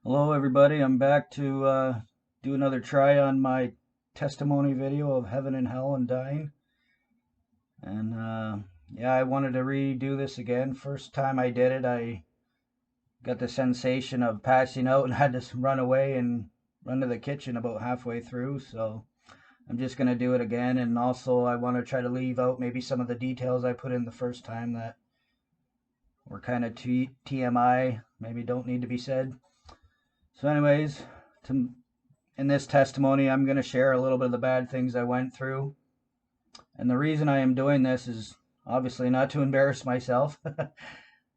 Hello everybody, I'm back to do another try on my testimony video of heaven and hell and dying. And yeah, I wanted to redo this again. First time I did it, I got the sensation of passing out and had to run away and run to the kitchen about halfway through. So I'm just going to do it again. And also I want to try to leave out maybe some of the details I put in the first time that were kind of TMI, maybe don't need to be said. So anyways, to in this testimony, I'm going to share a little bit of the bad things I went through. And the reason I am doing this is obviously not to embarrass myself.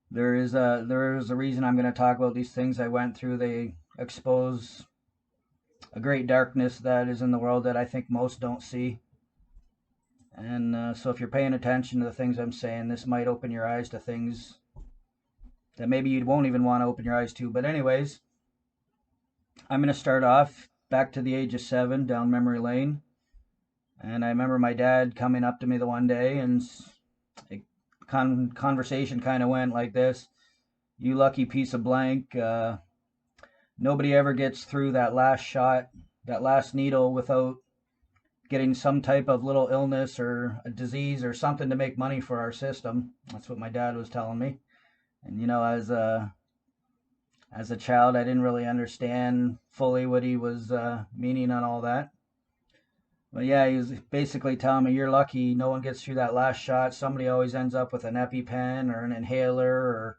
there is a reason I'm going to talk about these things I went through. They expose a great darkness that is in the world that I think most don't see. And so if you're paying attention to the things I'm saying, this might open your eyes to things that maybe you won't even want to open your eyes to. But anyways, I'm going to start off back to the age of 7 down memory lane. And I remember my dad coming up to me the one day, and a conversation kind of went like this: "You lucky piece of blank. Nobody ever gets through that last shot, that last needle, without getting some type of little illness or a disease or something to make money for our system." That's what my dad was telling me. And as a child, I didn't really understand fully what he was meaning on all that. Well, yeah, he was basically telling me, "You're lucky no one gets through that last shot. Somebody always ends up with an EpiPen or an inhaler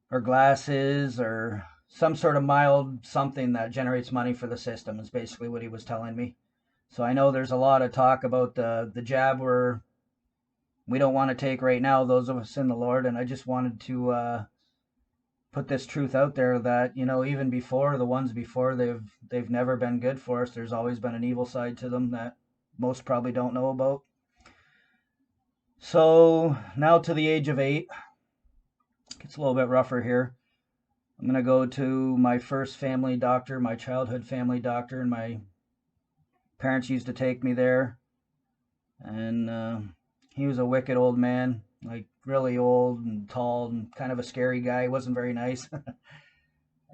or glasses or some sort of mild something that generates money for the system," is basically what he was telling me. So I know there's a lot of talk about the jab we don't want to take right now, those of us in the Lord. And I just wanted to put this truth out there that, even before, the ones before, they've never been good for us. There's always been an evil side to them that most probably don't know about. So now to the age of 8, it's a little bit rougher here. I'm going to go to my first family doctor, my childhood family doctor, and my parents used to take me there. And he was a wicked old man, like really old and tall and kind of a scary guy. He wasn't very nice.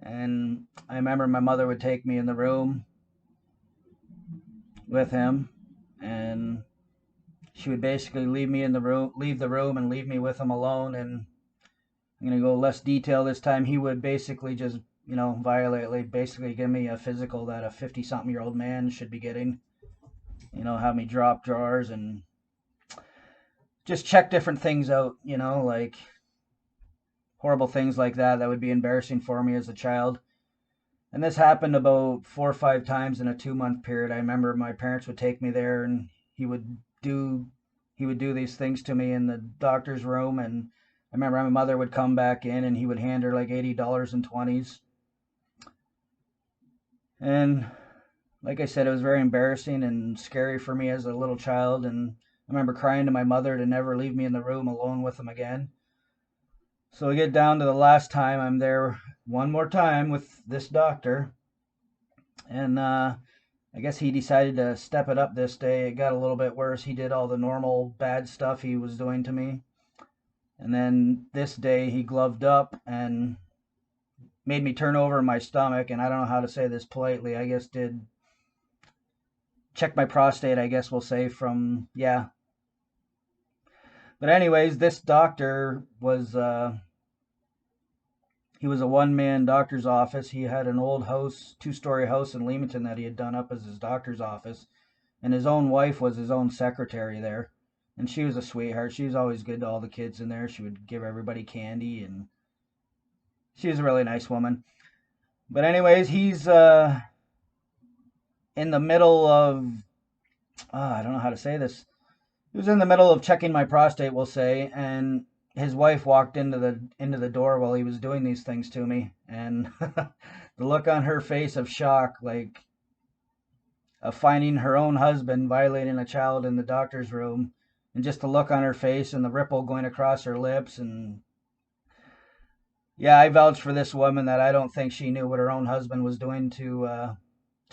And I remember my mother would take me in the room with him, and she would basically leave the room and leave me with him alone. And I'm going to go less detail this time. He would basically just, basically give me a physical that a 50-something-year-old man should be getting. Have me drop drawers and just check different things out, like horrible things like that would be embarrassing for me as a child. And this happened about 4 or 5 times in a 2-month period. I remember my parents would take me there, and he would do these things to me in the doctor's room. And I remember my mother would come back in, and he would hand her like $80 in 20s. And like I said, it was very embarrassing and scary for me as a little child. And I remember crying to my mother to never leave me in the room alone with him again. So we get down to the last time I'm there one more time with this doctor. And I guess he decided to step it up this day. It got a little bit worse. He did all the normal bad stuff he was doing to me. And then this day he gloved up and made me turn over in my stomach. And I don't know how to say this politely. I guess did check my prostate, I guess we'll say, from, yeah. But anyways, this doctor was, he was a one-man doctor's office. He had an old house, 2-story house in Leamington that he had done up as his doctor's office. And his own wife was his own secretary there. And she was a sweetheart. She was always good to all the kids in there. She would give everybody candy, and she was a really nice woman. But anyways, he's in the middle of, I don't know how to say this. He was in the middle of checking my prostate, we'll say, and his wife walked into the door while he was doing these things to me. And the look on her face of shock, like of finding her own husband violating a child in the doctor's room, and just the look on her face and the ripple going across her lips. And yeah, I vouch for this woman that I don't think she knew what her own husband was doing to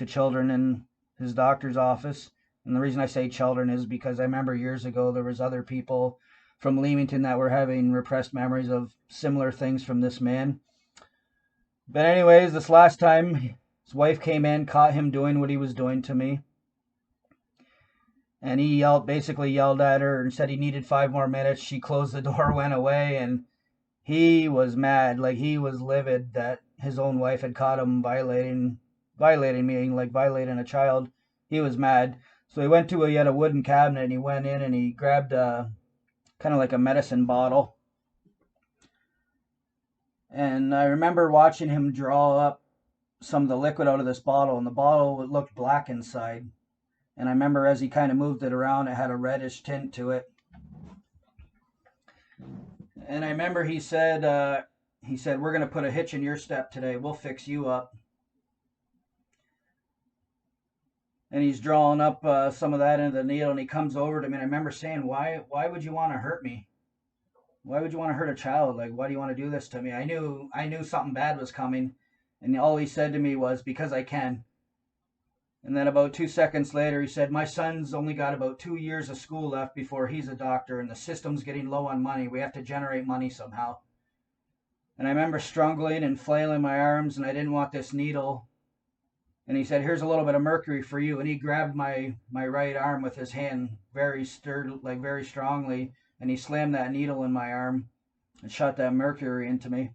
children in his doctor's office. And the reason I say children is because I remember years ago there was other people from Leamington that were having repressed memories of similar things from this man. But anyways, this last time, his wife came in, caught him doing what he was doing to me. And he basically yelled at her and said he needed 5 more minutes. She closed the door, went away, and he was mad. Like, he was livid that his own wife had caught him violating me, like violating a child. He was mad. So he went to he had a wooden cabinet, and he went in and he grabbed kind of like a medicine bottle. And I remember watching him draw up some of the liquid out of this bottle, and the bottle looked black inside. And I remember as he kind of moved it around, it had a reddish tint to it. And I remember he said, we're going to put a hitch in your step today. We'll fix you up. And he's drawing up some of that into the needle, and he comes over to me. And I remember saying, why would you want to hurt me? Why would you want to hurt a child? Like, why do you want to do this to me? I knew something bad was coming. And all he said to me was, because I can. And then about 2 seconds later, he said, my son's only got about 2 years of school left before he's a doctor, and the system's getting low on money. We have to generate money somehow. And I remember struggling and flailing my arms, and I didn't want this needle. And he said, here's a little bit of mercury for you. And he grabbed my right arm with his hand very strongly, and he slammed that needle in my arm and shot that mercury into me.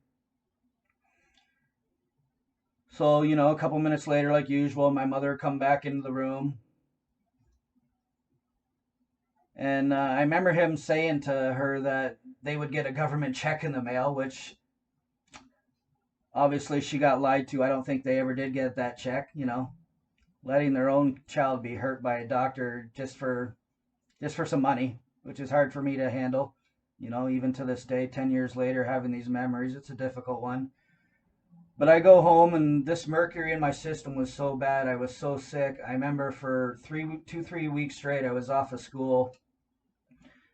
So, a couple minutes later, like usual, my mother come back into the room. And I remember him saying to her that they would get a government check in the mail, which obviously she got lied to. I don't think they ever did get that check, letting their own child be hurt by a doctor just for some money, which is hard for me to handle. Even to this day, 10 years later, having these memories, it's a difficult one. But I go home, and this mercury in my system was so bad. I was so sick. I remember for 3 weeks straight, I was off of school,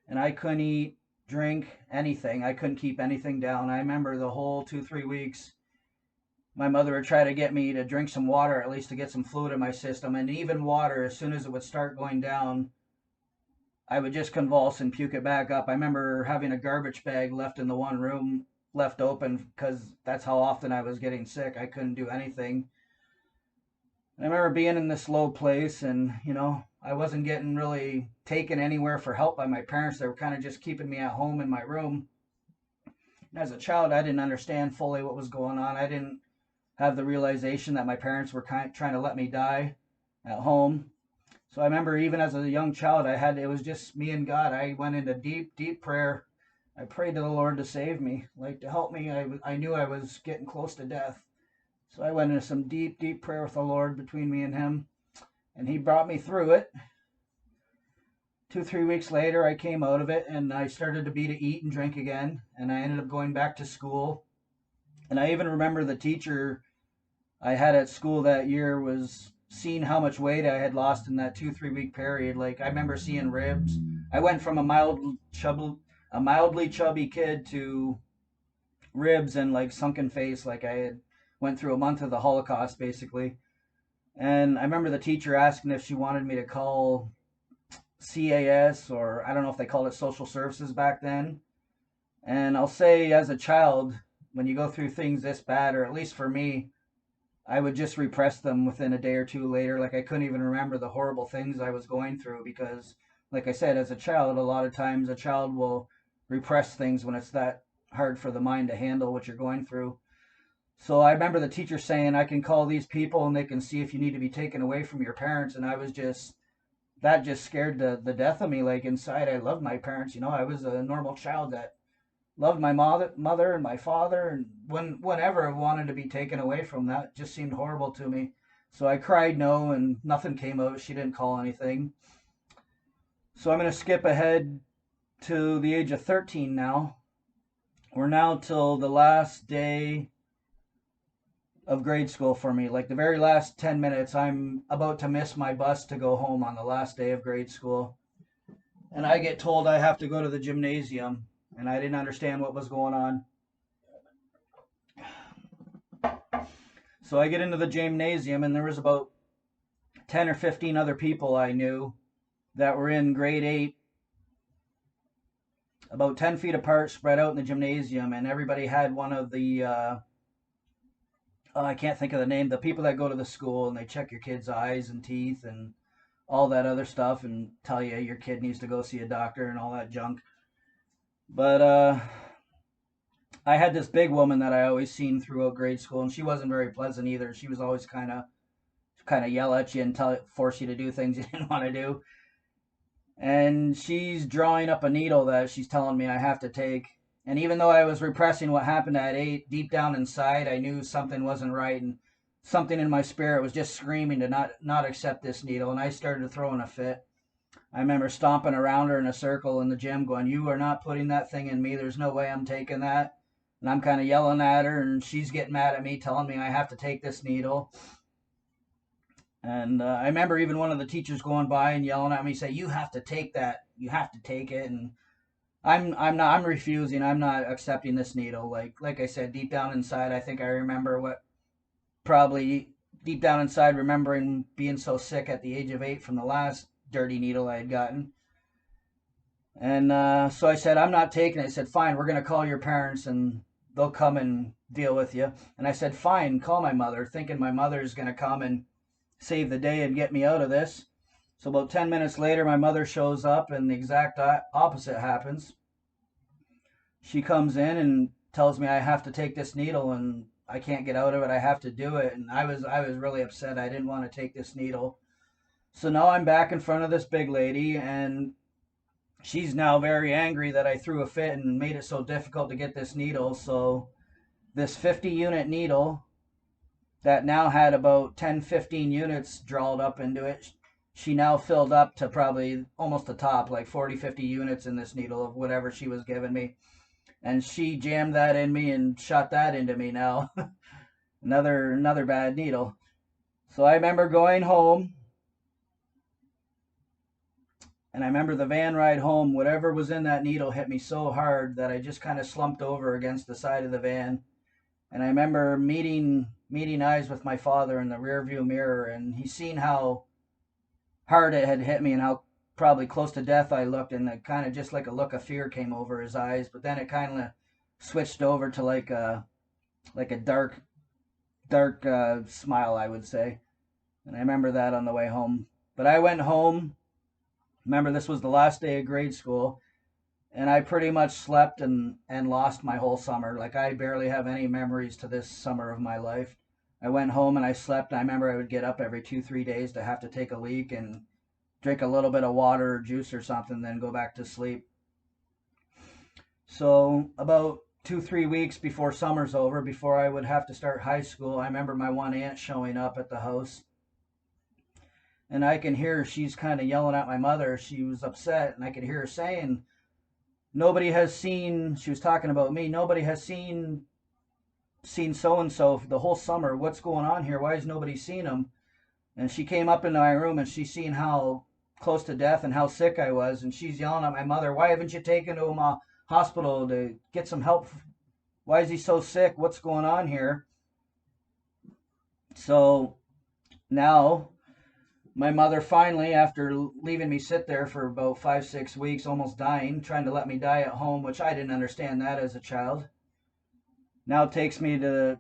and I couldn't eat, drink, anything. I couldn't keep anything down. I remember the whole 2, 3 weeks, my mother would try to get me to drink some water, at least to get some fluid in my system. And even water, as soon as it would start going down, I would just convulse and puke it back up. I remember having a garbage bag left in the one room left open because that's how often I was getting sick. I couldn't do anything. I remember being in this low place, and I wasn't getting really taken anywhere for help by my parents. They were kind of just keeping me at home in my room. And as a child, I didn't understand fully what was going on. I didn't have the realization that my parents were trying to let me die at home. So I remember even as a young child, it was just me and God. I went into deep, deep prayer. I prayed to the Lord to save me, like to help me. I knew I was getting close to death. So I went into some deep, deep prayer with the Lord between me and him, and he brought me through it. 2, 3 weeks later, I came out of it, and I started to eat and drink again, and I ended up going back to school. And I even remember the teacher I had at school that year was seeing how much weight I had lost in that 2, 3 week period. Like, I remember seeing ribs. I went from a mildly chubby kid to ribs and like sunken face, like I had went through a month of the Holocaust basically. And I remember the teacher asking if she wanted me to call CAS, or I don't know if they called it social services back then. And I'll say, as a child, when you go through things this bad, or at least for me, I would just repress them within a day or two later. Like, I couldn't even remember the horrible things I was going through because, like I said, as a child, a lot of times a child will repress things when it's that hard for the mind to handle what you're going through. So I remember the teacher saying, I can call these people and they can see if you need to be taken away from your parents. And that just scared the death of me. Like, inside, I loved my parents. I was a normal child that loved my mother and my father, and whenever I wanted to be taken away from that, just seemed horrible to me. So I cried no, and nothing came of it. She didn't call anything. So I'm going to skip ahead to the age of 13 now. We're now till the last day of grade school for me. Like, the very last 10 minutes, I'm about to miss my bus to go home on the last day of grade school. And I get told I have to go to the gymnasium. And I didn't understand what was going on. So I get into the gymnasium, and there was about 10 or 15 other people I knew that were in grade 8, about 10 feet apart, spread out in the gymnasium, and everybody had one of the I can't think of the name, the people that go to the school and they check your kid's eyes and teeth and all that other stuff and tell you your kid needs to go see a doctor and all that junk. But I had this big woman that I always seen throughout grade school, and she wasn't very pleasant either. She was always kind of yell at you and force you to do things you didn't want to do. And she's drawing up a needle that she's telling me I have to take. And even though I was repressing what happened at 8, deep down inside, I knew something wasn't right, and something in my spirit was just screaming to not accept this needle. And I started throwing a fit. I remember stomping around her in a circle in the gym going, "You are not putting that thing in me. There's no way I'm taking that." And I'm kind of yelling at her, and she's getting mad at me, telling me I have to take this needle. And I remember even one of the teachers going by and yelling at me, say, "You have to take that. You have to take it." And I'm refusing. I'm not accepting this needle. Like I said, deep down inside, I think I remember what probably deep down inside remembering being so sick at the age of 8 from the last dirty needle I had gotten. And so I said, "I'm not taking it." I said, "Fine, we're going to call your parents and they'll come and deal with you." And I said, "Fine, call my mother," thinking my mother's going to come and save the day and get me out of this. So about 10 minutes later, my mother shows up and the exact opposite happens. She comes in and tells me I have to take this needle and I can't get out of it. I have to do it. And I was really upset. I didn't want to take this needle. So now I'm back in front of this big lady, and she's now very angry that I threw a fit and made it so difficult to get this needle. So this 50 unit needle that now had about 10, 15 units drawled up into it, she now filled up to probably almost the top, like 40, 50 units in this needle of whatever she was giving me. And she jammed that in me and shot that into me now. another bad needle. So I remember going home, and I remember the van ride home, whatever was in that needle hit me so hard that I just kind of slumped over against the side of the van. And I remember meeting eyes with my father in the rearview mirror, and he seen how hard it had hit me and how probably close to death I looked, and it kind of just like a look of fear came over his eyes. But then it kind of switched over to like a dark smile, I would say. And I remember that on the way home. But I went home. Remember, this was the last day of grade school, and I pretty much slept and lost my whole summer. Like, I barely have any memories to this summer of my life. I went home and I slept. I remember I would get up every 2-3 days to have to take a leak and drink a little bit of water or juice or something, then go back to sleep. So about 2-3 weeks before summer's over, before I would have to start high school, I remember my one aunt showing up at the house, and I can hear she's kind of yelling at my mother. She was upset, and I could hear her saying, "Nobody has seen," she was talking about me, "nobody has seen so and so the whole summer. What's going on here? Why has nobody seen him?" And she came up into my room and she seen how close to death and how sick I was, and she's yelling at my mother, "Why haven't you taken him to hospital to get some help? Why is he so sick? What's going on here?" So now my mother finally, after leaving me sit there for about 5-6 weeks, almost dying, trying to let me die at home, which I didn't understand that as a child, now takes me to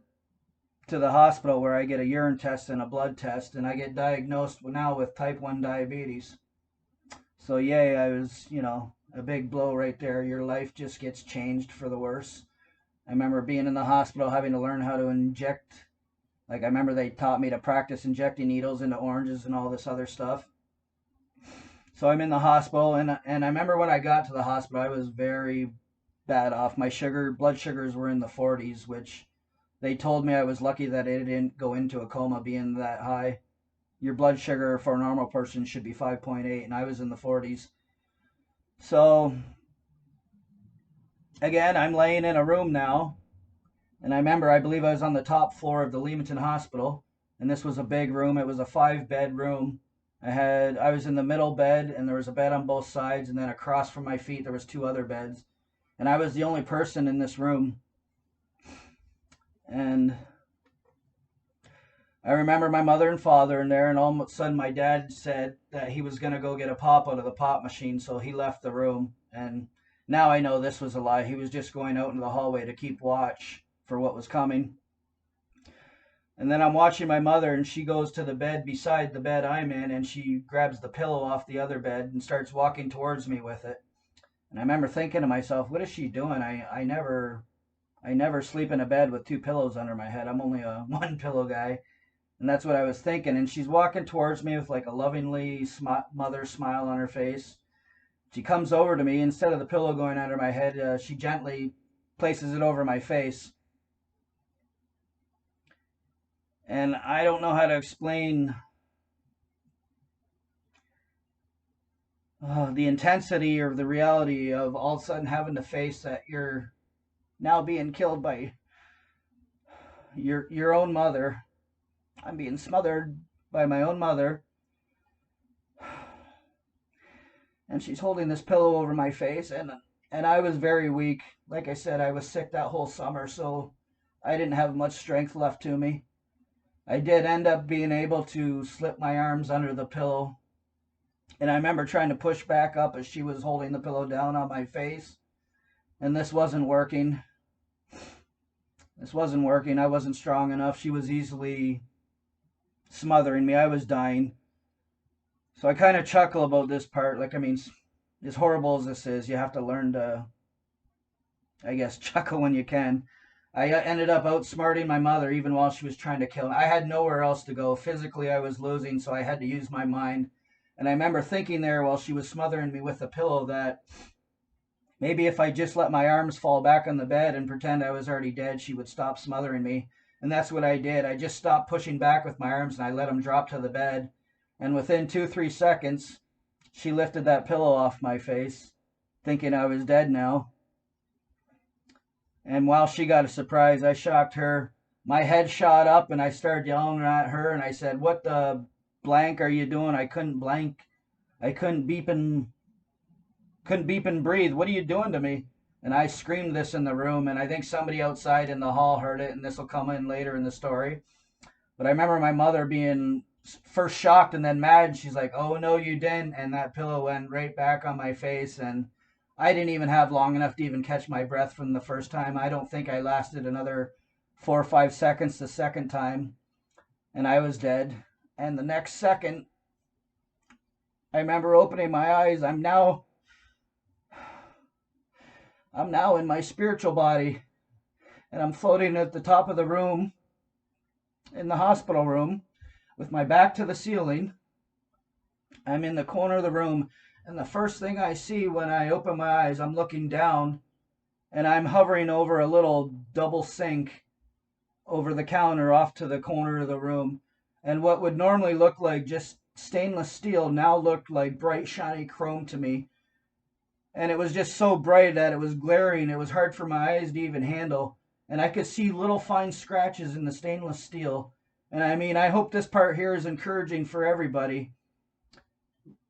the hospital where I get a urine test and a blood test, and I get diagnosed now with type 1 diabetes. So yay, I was, a big blow right there. Your life just gets changed for the worse. I remember being in the hospital having to learn how to inject. Like, I remember they taught me to practice injecting needles into oranges and all this other stuff. So I'm in the hospital, and I remember when I got to the hospital, I was very bad off. My blood sugars were in the 40s, which they told me I was lucky that it didn't go into a coma being that high. Your blood sugar for a normal person should be 5.8, and I was in the 40s. So again, I'm laying in a room now, and I remember, I believe I was on the top floor of the Leamington Hospital, and this was a big room. It was a 5-bed room. I was in the middle bed, and there was a bed on both sides, and then across from my feet there was 2 other beds, and I was the only person in this room. And I remember my mother and father in there, and all of a sudden my dad said that he was going to go get a pop out of the pop machine, so he left the room. And now I know this was a lie. He was just going out into the hallway to keep watch for what was coming. And then I'm watching my mother, and she goes to the bed beside the bed I'm in, and she grabs the pillow off the other bed and starts walking towards me with it. And I remember thinking to myself, what is she doing? I never sleep in a bed with two pillows under my head. I'm only a one pillow guy. And that's what I was thinking. And she's walking towards me with like a lovingly mother smile on her face. She comes over to me. Instead of the pillow going under my head, she gently places it over my face. And I don't know how to explain the intensity or the reality of all of a sudden having to face that you're now being killed by your own mother. I'm being smothered by my own mother. And she's holding this pillow over my face, and I was very weak. Like I said, I was sick that whole summer, so I didn't have much strength left to me. I did end up being able to slip my arms under the pillow, and I remember trying to push back up as she was holding the pillow down on my face, and this wasn't working. This wasn't working. I wasn't strong enough. She was easily smothering me. I was dying. So I kind of chuckle about this part. Like, I mean, as horrible as this is, you have to learn to, I guess, chuckle when you can. I ended up outsmarting my mother even while she was trying to kill me. I had nowhere else to go. Physically, I was losing, so I had to use my mind. And I remember thinking there while she was smothering me with the pillow that maybe if I just let my arms fall back on the bed and pretend I was already dead, she would stop smothering me. And that's what I did. I just stopped pushing back with my arms and I let them drop to the bed. And within 2-3 seconds, she lifted that pillow off my face, thinking I was dead now. And while she got a surprise, I shocked her. My head shot up and I started yelling at her and I said, "What the blank are you doing?" I couldn't blank. I couldn't beep and breathe. "What are you doing to me?" And I screamed this in the room, and I think somebody outside in the hall heard it, and this will come in later in the story. But I remember my mother being first shocked and then mad. She's like, "Oh, no, you didn't." And that pillow went right back on my face. And I didn't even have long enough to even catch my breath from the first time. I don't think I lasted another 4 or 5 seconds the second time. And I was dead. And the next second, I remember opening my eyes. I'm now in my spiritual body. And I'm floating at the top of the room in the hospital room with my back to the ceiling. I'm in the corner of the room, and the first thing I see when I open my eyes, I'm looking down, and I'm hovering over a little double sink over the counter off to the corner of the room. And what would normally look like just stainless steel now looked like bright, shiny chrome to me. And it was just so bright that it was glaring. It was hard for my eyes to even handle. And I could see little fine scratches in the stainless steel. And I mean, I hope this part here is encouraging for everybody.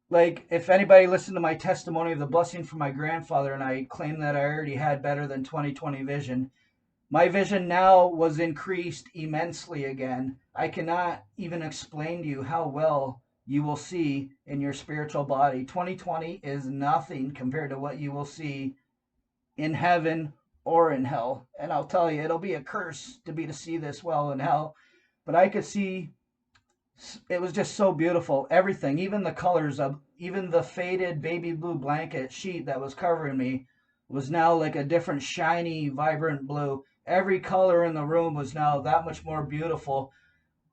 Like, if anybody listened to my testimony of the blessing from my grandfather, and I claim that I already had better than 20/20 vision, my vision now was increased immensely again. I cannot even explain to you how well you will see in your spiritual body. 20/20 is nothing compared to what you will see in heaven or in hell. And I'll tell you, it'll be a curse to see this well in hell. But I could see, it was just so beautiful. Everything, even the colors of, even the faded baby blue blanket sheet that was covering me was now like a different shiny, vibrant blue. Every color in the room was now that much more beautiful.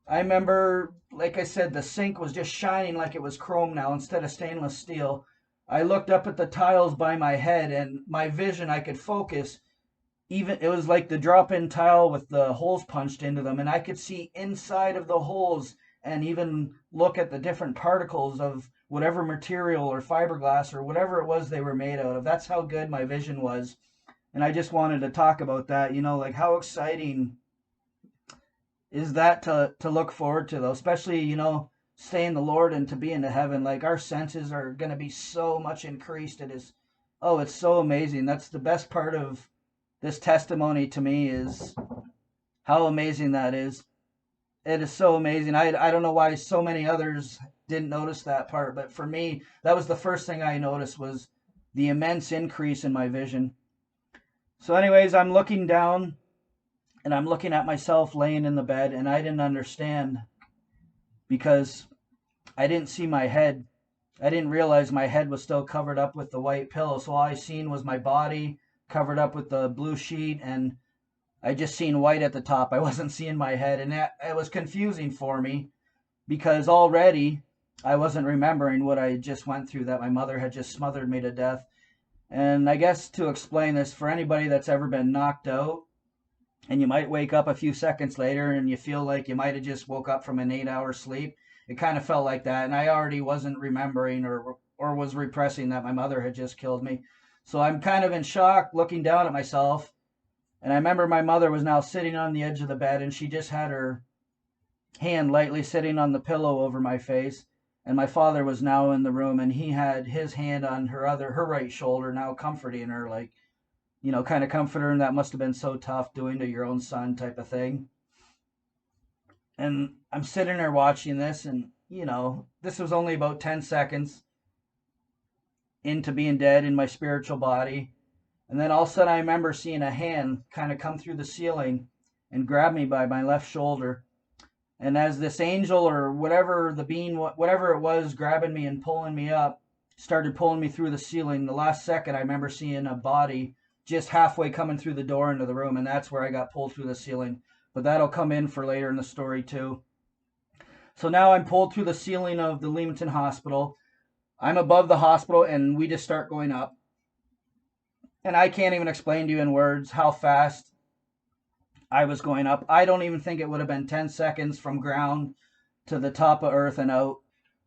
I remember, like I said, the sink was just shining like it was chrome now instead of stainless steel. I looked up at the tiles by my head, and my vision, I could focus. Even it was like the drop-in tile with the holes punched into them, and I could see inside of the holes and even look at the different particles of whatever material or fiberglass or whatever it was they were made out of. That's how good my vision was. And I just wanted to talk about that, like how exciting is that to look forward to, though, especially, staying the Lord and to be into heaven. Like, our senses are going to be so much increased. It's so amazing. That's the best part of this testimony to me, is how amazing that is. It is so amazing. I don't know why so many others didn't notice that part, but for me, that was the first thing I noticed, was the immense increase in my vision. So anyways, I'm looking down, And I'm looking at myself laying in the bed, and I didn't understand because I didn't see my head. I didn't realize my head was still covered up with the white pillow. So all I seen was my body covered up with the blue sheet, and I just seen white at the top. I wasn't seeing my head, and it was confusing for me because already I wasn't remembering what I just went through, that my mother had just smothered me to death. And I guess to explain this, for anybody that's ever been knocked out, and you might wake up a few seconds later and you feel like you might have just woke up from an 8-hour sleep. It kind of felt like that, and I already wasn't remembering or was repressing that my mother had just killed me. So I'm kind of in shock looking down at myself, and I remember my mother was now sitting on the edge of the bed, and she just had her hand lightly sitting on the pillow over my face, and my father was now in the room, and he had his hand on her right shoulder, now comforting her, like, kind of comfort her, and that must have been so tough doing to your own son type of thing. And I'm sitting there watching this, and this was only about 10 seconds into being dead in my spiritual body. And then all of a sudden I remember seeing a hand kind of come through the ceiling and grab me by my left shoulder. And as this angel or whatever the being, whatever it was, grabbing me and pulling me up, started pulling me through the ceiling, the last second I remember seeing a body just halfway coming through the door into the room, and that's where I got pulled through the ceiling. But that'll come in for later in the story too. So now I'm pulled through the ceiling of the Leamington Hospital. I'm above the hospital, and we just start going up. And I can't even explain to you in words how fast I was going up. I don't even think it would have been 10 seconds from ground to the top of earth and out.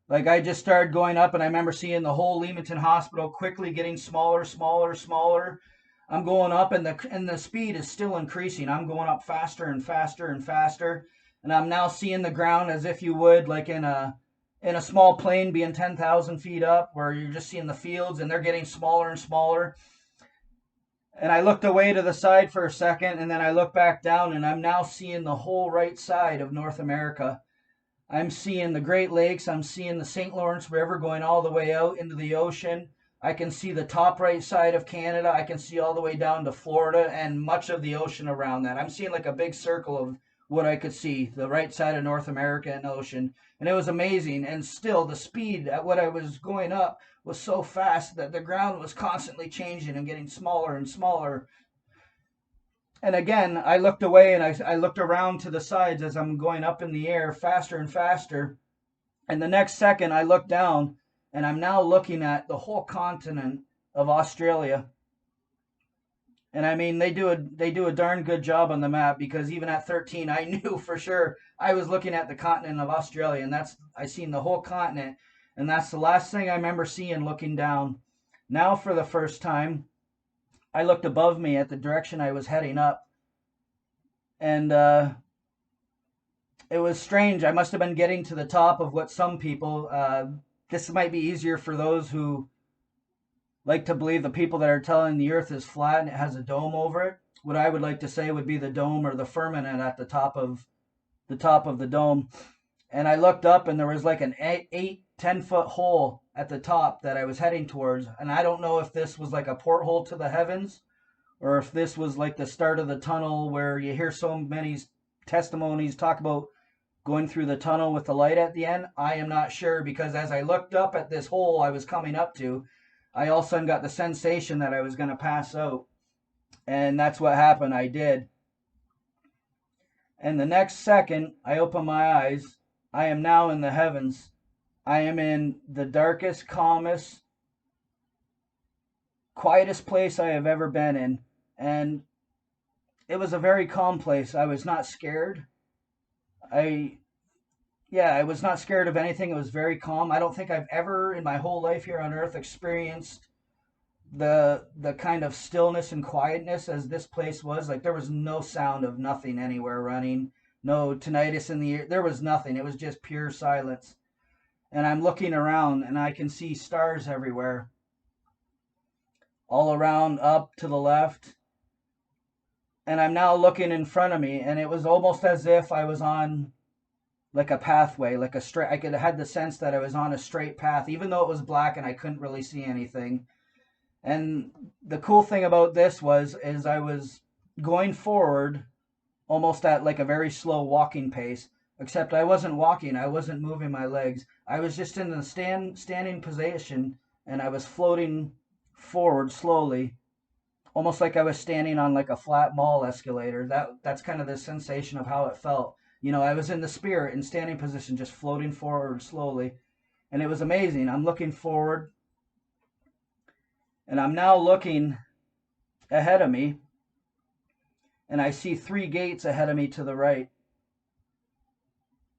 Like, I just started going up, and I remember seeing the whole Leamington Hospital quickly getting smaller, smaller, smaller. I'm going up, and the speed is still increasing. I'm going up faster and faster and faster, and I'm now seeing the ground as if you would, like in a small plane being 10,000 feet up, where you're just seeing the fields, and they're getting smaller and smaller. And I looked away to the side for a second, and then I looked back down, and I'm now seeing the whole right side of North America. I'm seeing the Great Lakes. I'm seeing the St. Lawrence River going all the way out into the ocean. I can see the top right side of Canada. I can see all the way down to Florida and much of the ocean around that. I'm seeing like a big circle of what I could see, the right side of North America and ocean. And it was amazing. And still, the speed at what I was going up was so fast that the ground was constantly changing and getting smaller and smaller. And again, I looked away, and I looked around to the sides as I'm going up in the air faster and faster. And the next second, I looked down, and I'm now looking at the whole continent of Australia. And I mean, they do a darn good job on the map, because even at 13, I knew for sure I was looking at the continent of Australia, and I seen the whole continent, and that's the last thing I remember seeing looking down. Now, for the first time, I looked above me at the direction I was heading up, and it was strange. I must have been getting to the top of what some people, this might be easier for those who like to believe, the people that are telling the earth is flat and it has a dome over it. What I would like to say would be the dome or the firmament at the top of the dome. And I looked up, and there was like an 10-foot hole at the top that I was heading towards. And I don't know if this was like a porthole to the heavens, or if this was like the start of the tunnel, where you hear so many testimonies talk about going through the tunnel with the light at the end. I am not sure, because as I looked up at this hole I was coming up to, I all of a sudden got the sensation that I was going to pass out. And that's what happened. I did. And the next second I opened my eyes, I am now in the heavens. I am in the darkest, calmest, quietest place I have ever been in. And it was a very calm place. I was not scared. I was not scared of anything. It was very calm. I don't think I've ever in my whole life here on earth experienced the kind of stillness and quietness as this place was. Like, there was no sound of nothing anywhere running, no tinnitus in the ear. There was nothing. It was just pure silence. And I'm looking around, and I can see stars everywhere, all around, up to the left. And I'm now looking in front of me, and it was almost as if I was on like a pathway, like a straight. I had the sense that I was on a straight path, even though it was black and I couldn't really see anything. And the cool thing about this is I was going forward almost at like a very slow walking pace. Except I wasn't walking, I wasn't moving my legs. I was just in the standing position, and I was floating forward slowly, almost like I was standing on like a flat mall escalator. That's kind of the sensation of how it felt. You know, I was in the spirit in standing position, just floating forward slowly, and it was amazing. I'm looking forward, and I'm now looking ahead of me, and I see 3 gates ahead of me to the right.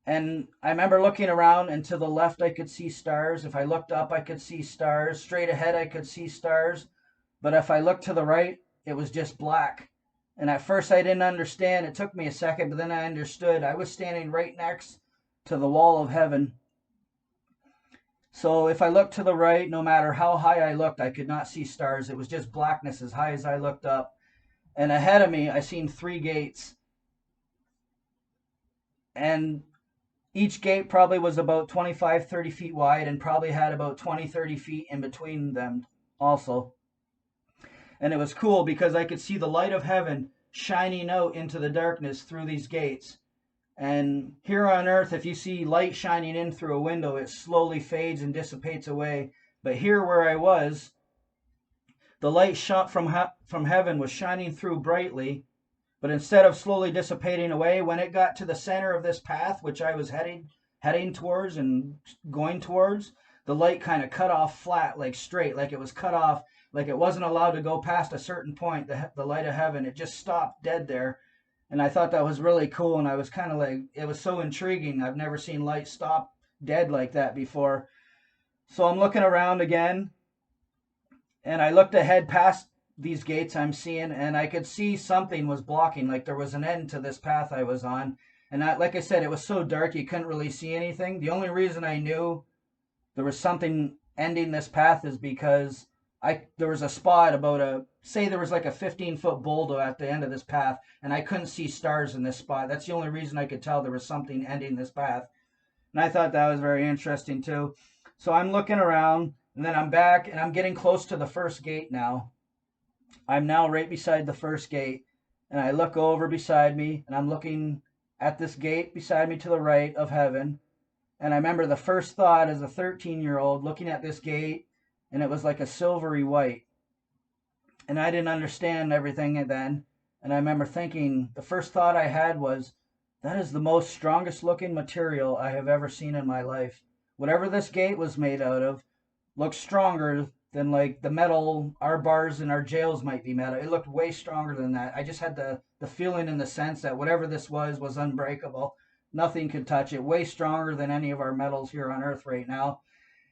And I remember looking around, and to the left I could see stars. If I looked up, I could see stars. Straight ahead, I could see stars. But if I looked to the right, it was just black. And at first I didn't understand. It took me a second, but then I understood. I was standing right next to the wall of heaven. So if I looked to the right, no matter how high I looked, I could not see stars. It was just blackness as high as I looked up. And ahead of me, I seen 3 gates. And each gate probably was about 25, 30 feet wide, and probably had about 20, 30 feet in between them also. And it was cool because I could see the light of heaven shining out into the darkness through these gates. And here on earth, if you see light shining in through a window, it slowly fades and dissipates away. But here where I was, the light shot from heaven was shining through brightly. But instead of slowly dissipating away, when it got to the center of this path, which I was heading towards and going towards, the light kind of cut off flat, like straight, like it was cut off, like it wasn't allowed to go past a certain point, the light of heaven. It just stopped dead there. And I thought that was really cool, and I was kind of like, it was so intriguing. I've never seen light stop dead like that before. So I'm looking around again, and I looked ahead past these gates I'm seeing, and I could see something was blocking, like there was an end to this path I was on. And like I said, it was so dark you couldn't really see anything. The only reason I knew there was something ending this path is because there was a spot about say there was like a 15-foot boulder at the end of this path, and I couldn't see stars in this spot. That's the only reason I could tell there was something ending this path. And I thought that was very interesting too. So I'm looking around, and then I'm back, and I'm getting close to the first gate now. I'm now right beside the first gate, and I look over beside me, and I'm looking at this gate beside me to the right of heaven. And I remember the first thought as a 13-year-old looking at this gate, and it was like a silvery white. And I didn't understand everything then. And I remember thinking, the first thought I had was, that is the most strongest looking material I have ever seen in my life. Whatever this gate was made out of looked stronger than like the metal our bars and our jails might be made of. It looked way stronger than that. I just had the feeling and the sense that whatever this was unbreakable. Nothing could touch it. Way stronger than any of our metals here on earth right now.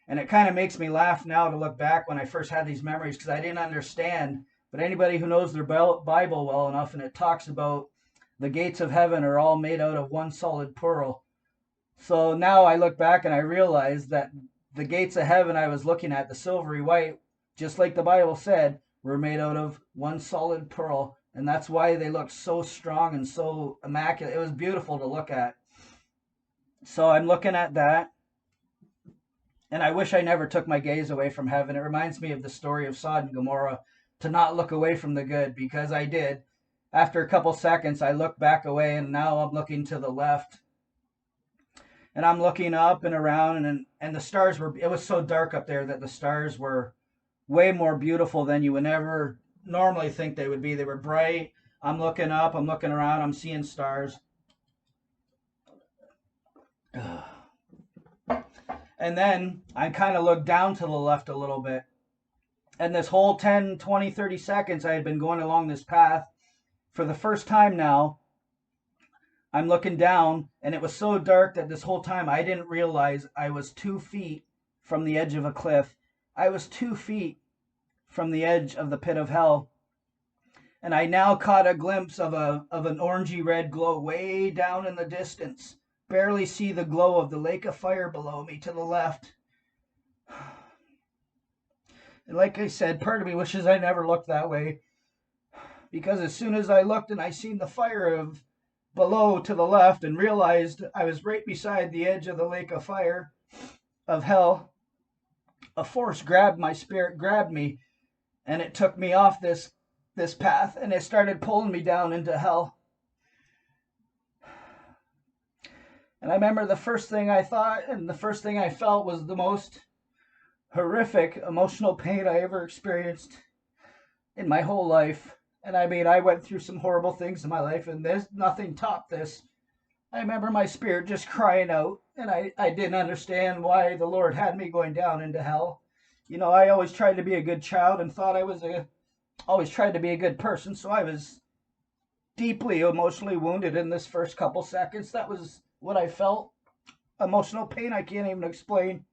And it kind of makes me laugh now to look back when I first had these memories, because I didn't understand. But anybody who knows their Bible well enough, and it talks about the gates of heaven are all made out of one solid pearl. So now I look back and I realize that the gates of heaven I was looking at, the silvery white, just like the Bible said, were made out of one solid pearl. And that's why they looked so strong and so immaculate. It was beautiful to look at. So I'm looking at that, and I wish I never took my gaze away from heaven. It reminds me of the story of Sodom and Gomorrah, to not look away from the good, because I did. After a couple seconds, I looked back away, and now I'm looking to the left. And I'm looking up and around, and the stars were, it was so dark up there that the stars were way more beautiful than you would ever normally think they would be. They were bright. I'm looking up, I'm looking around, I'm seeing stars. And then I kind of looked down to the left a little bit. And this whole 10, 20, 30 seconds I had been going along this path, for the first time now, I'm looking down, and it was so dark that this whole time I didn't realize I was 2 feet from the edge of a cliff. I was 2 feet from the edge of the pit of hell. And I now caught a glimpse of an orangey red glow way down in the distance. Barely see the glow of the lake of fire below me to the left. And like I said, part of me wishes I never looked that way, because as soon as I looked and I seen the fire of below to the left and realized I was right beside the edge of the lake of fire of hell, a force grabbed my spirit, grabbed me, and it took me off this path, and it started pulling me down into hell. And I remember the first thing I thought and the first thing I felt was the most horrific emotional pain I ever experienced in my whole life. And I mean, I went through some horrible things in my life, and nothing topped this. I remember my spirit just crying out, and I didn't understand why the Lord had me going down into hell. You know, I always tried to be a good child and thought always tried to be a good person, so I was deeply emotionally wounded in this first couple seconds. That was what I felt. Emotional pain I can't even explain.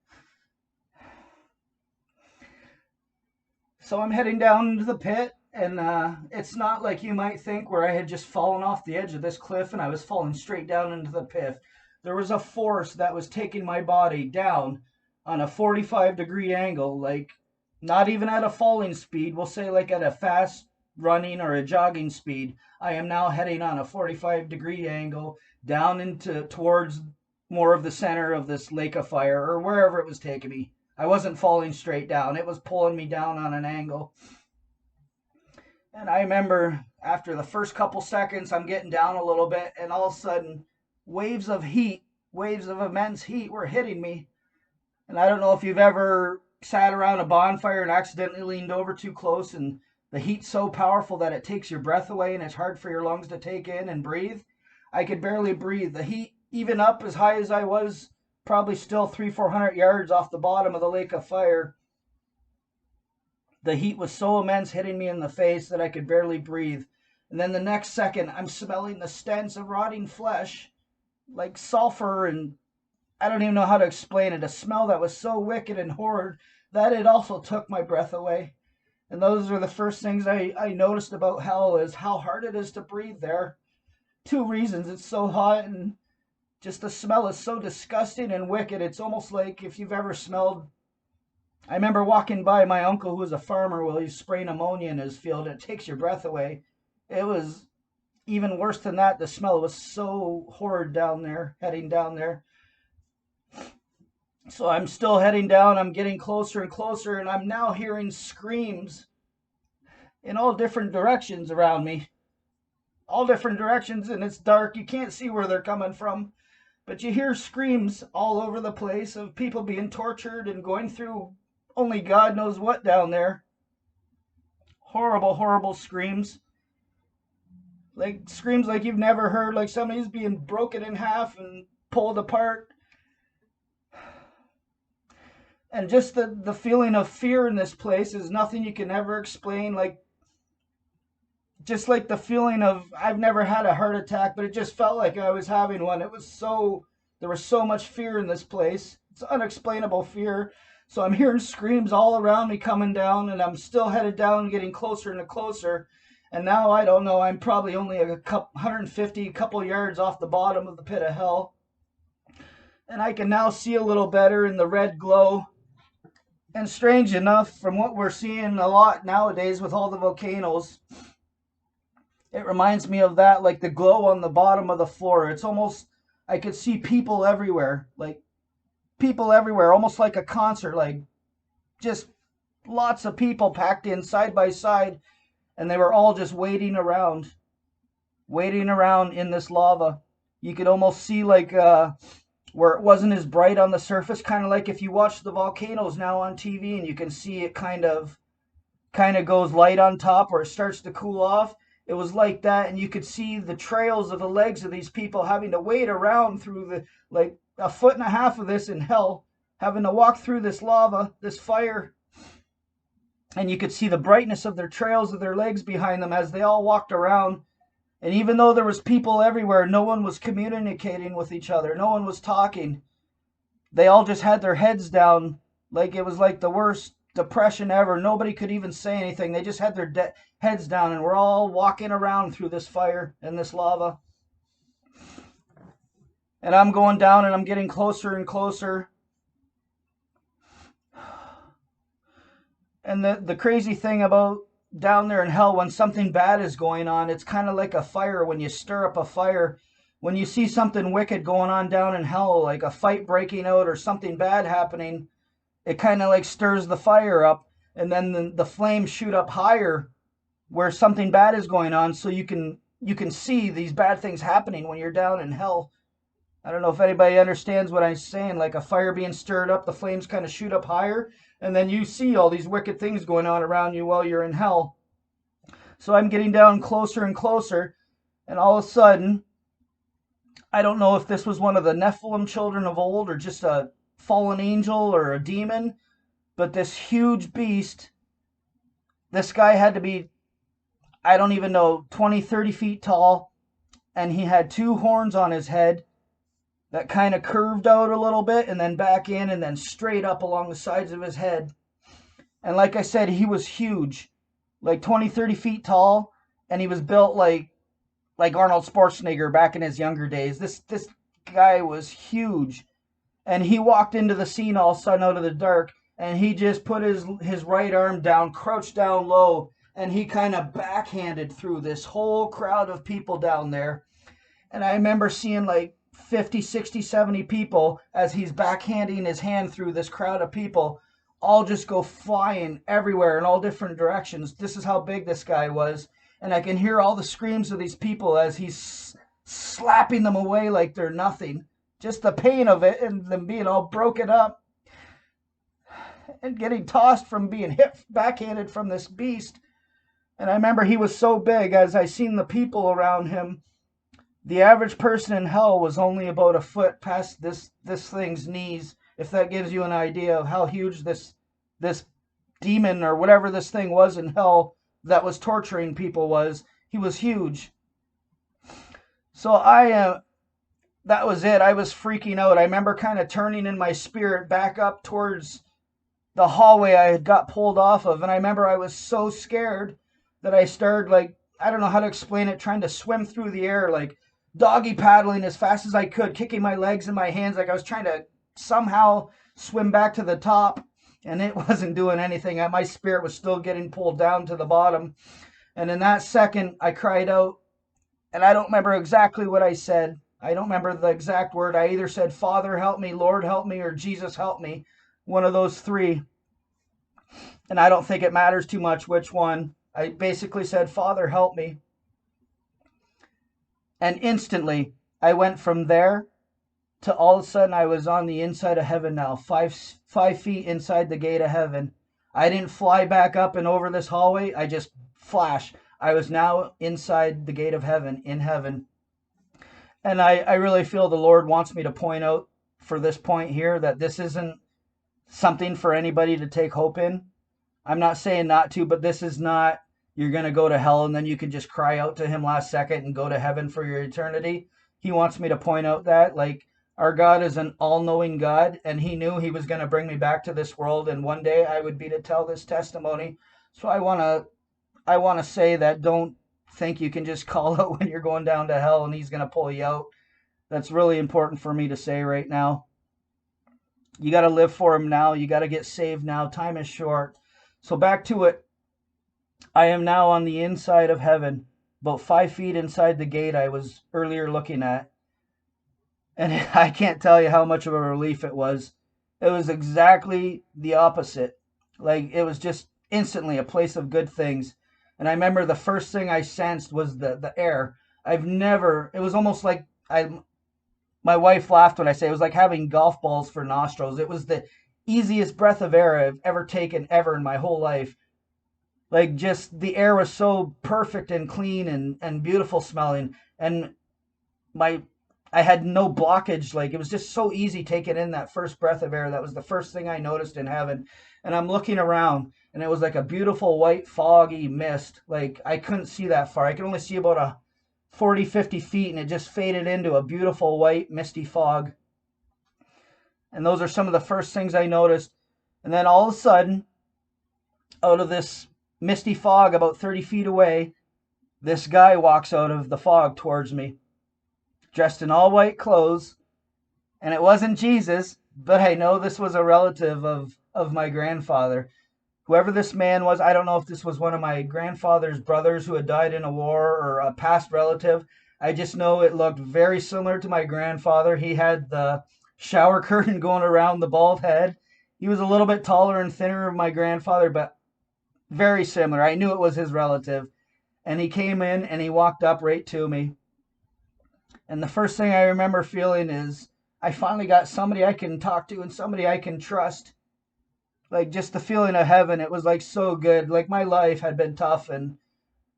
So I'm heading down into the pit, and it's not like you might think where I had just fallen off the edge of this cliff and I was falling straight down into the pit. There was a force that was taking my body down on a 45-degree angle, like not even at a falling speed. We'll say like at a fast running or a jogging speed. I am now heading on a 45-degree angle down towards more of the center of this lake of fire, or wherever it was taking me. I wasn't falling straight down. It was pulling me down on an angle. And I remember after the first couple seconds, I'm getting down a little bit, and all of a sudden, waves of immense heat were hitting me. And I don't know if you've ever sat around a bonfire and accidentally leaned over too close, and the heat's so powerful that it takes your breath away and it's hard for your lungs to take in and breathe. I could barely breathe. The heat, even up as high as I was, probably still 300-400 yards off the bottom of the lake of fire. The heat was so immense hitting me in the face that I could barely breathe. And then the next second, I'm smelling the stench of rotting flesh, like sulfur, and I don't even know how to explain it. A smell that was so wicked and horrid that it also took my breath away. And those are the first things I noticed about hell, is how hard it is to breathe there. 2 reasons. It's so hot, and just the smell is so disgusting and wicked. It's almost like if you've ever smelled... I remember walking by my uncle, who was a farmer, while he was spraying ammonia in his field, and it takes your breath away. It was even worse than that. The smell was so horrid down there, heading down there. So I'm still heading down. I'm getting closer and closer, and I'm now hearing screams in all different directions around me. All different directions, and it's dark. You can't see where they're coming from. But you hear screams all over the place of people being tortured and going through only God knows what down there. Horrible, horrible screams. Like screams like you've never heard, like somebody's being broken in half and pulled apart. And just the feeling of fear in this place is nothing you can ever explain. Like, just like the feeling of, I've never had a heart attack, but it just felt like I was having one. There was so much fear in this place. It's unexplainable fear. So I'm hearing screams all around me coming down, and I'm still headed down, getting closer and closer. And now, I don't know, I'm probably only 150, couple yards off the bottom of the pit of hell. And I can now see a little better in the red glow. And strange enough, from what we're seeing a lot nowadays with all the volcanoes, it reminds me of that, like the glow on the bottom of the floor. It's almost, I could see people everywhere, almost like a concert, like just lots of people packed in side by side, and they were all just waiting around in this lava. You could almost see like where it wasn't as bright on the surface, kind of like if you watch the volcanoes now on TV and you can see it kind of goes light on top where it starts to cool off. It was like that, and you could see the trails of the legs of these people having to wade around through like a foot and a half of this in hell, having to walk through this lava, this fire. And you could see the brightness of their trails of their legs behind them as they all walked around. And even though there was people everywhere, no one was communicating with each other. No one was talking. They all just had their heads down, like it was like the worst depression ever. Nobody could even say anything. They just had their heads down, and we're all walking around through this fire and this lava. And I'm going down, and I'm getting closer and closer. And the crazy thing about down there in hell, when something bad is going on, it's kind of like a fire. When you stir up a fire, when you see something wicked going on down in hell, like a fight breaking out or something bad happening, it kind of like stirs the fire up, and then the flames shoot up higher where something bad is going on, so you can see these bad things happening when you're down in hell. I don't know if anybody understands what I'm saying, like a fire being stirred up, the flames kind of shoot up higher, and then you see all these wicked things going on around you while you're in hell. So I'm getting down closer and closer, and all of a sudden, I don't know if this was one of the Nephilim children of old or just a fallen angel or a demon, but this huge beast, this guy had to be, I don't even know, 20, 30 feet tall, and he had two horns on his head that kind of curved out a little bit and then back in and then straight up along the sides of his head. And like I said, he was huge, like 20, 30 feet tall, and he was built like Arnold Schwarzenegger back in his younger days. This guy was huge. And he walked into the scene all of a sudden out of the dark, and he just put his right arm down, crouched down low, and he kind of backhanded through this whole crowd of people down there. And I remember seeing like 50, 60, 70 people as he's backhanding his hand through this crowd of people, all just go flying everywhere in all different directions. This is how big this guy was. And I can hear all the screams of these people as he's slapping them away like they're nothing. Just the pain of it and them being all broken up and getting tossed from being hit backhanded from this beast. And I remember he was so big, as I seen the people around him, the average person in hell was only about a foot past this thing's knees, if that gives you an idea of how huge this demon or whatever this thing was in hell that was torturing people was. He was huge. So that was it. I was freaking out. I remember kind of turning in my spirit back up towards the hallway I had got pulled off of. And I remember I was so scared that I started, like, I don't know how to explain it, trying to swim through the air, like doggy paddling as fast as I could, kicking my legs and my hands like I was trying to somehow swim back to the top. And it wasn't doing anything. My spirit was still getting pulled down to the bottom. And in that second, I cried out. And I don't remember exactly what I said. I don't remember the exact word. I either said, Father, help me, Lord, help me, or Jesus, help me. One of those three. And I don't think it matters too much which one. I basically said, Father, help me. And instantly, I went from there to all of a sudden I was on the inside of heaven now, 5 feet inside the gate of heaven. I didn't fly back up and over this hallway. I just flashed. I was now inside the gate of heaven, in heaven. And I really feel the Lord wants me to point out for this point here that this isn't something for anybody to take hope in. I'm not saying not to, but this is not, you're going to go to hell and then you can just cry out to him last second and go to heaven for your eternity. He wants me to point out that, like, our God is an all-knowing God, and he knew he was going to bring me back to this world, and one day I would be to tell this testimony. So I want to say that don't think you can just call out when you're going down to hell and he's going to pull you out. That's really important for me to say right now. You got to live for him now. You got to get saved now. Time is short. So back to it. I am now on the inside of heaven, about 5 feet inside the gate I was earlier looking at. And I can't tell you how much of a relief it was. It was exactly the opposite. Like, it was just instantly a place of good things. And I remember the first thing I sensed was the air. It was almost like, my wife laughed when I say it was like having golf balls for nostrils. It was the easiest breath of air I've ever taken ever in my whole life. Like, just the air was so perfect and clean and beautiful smelling. And I had no blockage. Like, it was just so easy taking in that first breath of air. That was the first thing I noticed in heaven. And I'm looking around, and it was like a beautiful white foggy mist. Like, I couldn't see that far. I could only see about a 40, 50 feet, and it just faded into a beautiful white misty fog. And those are some of the first things I noticed. And then all of a sudden, out of this misty fog about 30 feet away, this guy walks out of the fog towards me, dressed in all white clothes. And it wasn't Jesus, but I know this was a relative of my grandfather. Whoever this man was, I don't know if this was one of my grandfather's brothers who had died in a war or a past relative. I just know it looked very similar to my grandfather. He had the shower curtain going around the bald head. He was a little bit taller and thinner than my grandfather, but very similar. I knew it was his relative. And he came in and he walked up right to me. And the first thing I remember feeling is I finally got somebody I can talk to and somebody I can trust. Like just the feeling of heaven, it was like so good. Like my life had been tough, and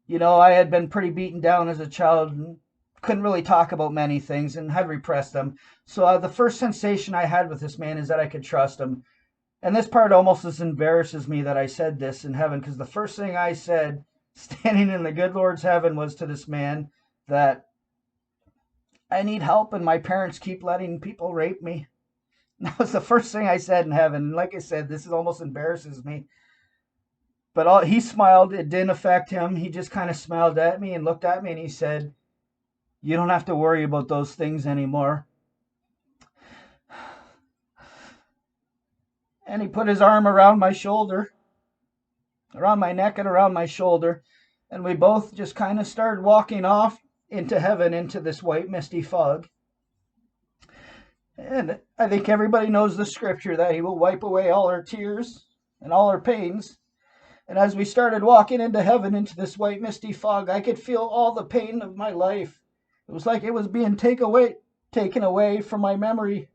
I had been pretty beaten down as a child and couldn't really talk about many things and had repressed them. So the first sensation I had with this man is that I could trust him. And this part almost just embarrasses me that I said this in heaven, because the first thing I said standing in the good Lord's heaven was to this man that I need help and my parents keep letting people rape me. That was the first thing I said in heaven. And like I said, this almost embarrasses me. But he smiled. It didn't affect him. He just kind of smiled at me and looked at me and he said, "You don't have to worry about those things anymore." And he put his arm around my shoulder, around my neck and around my shoulder. And we both just kind of started walking off into heaven, into this white misty fog. And I think everybody knows the scripture that he will wipe away all our tears and all our pains. And as we started walking into heaven, into this white misty fog, I could feel all the pain of my life. It was like it was being taken away from my memory.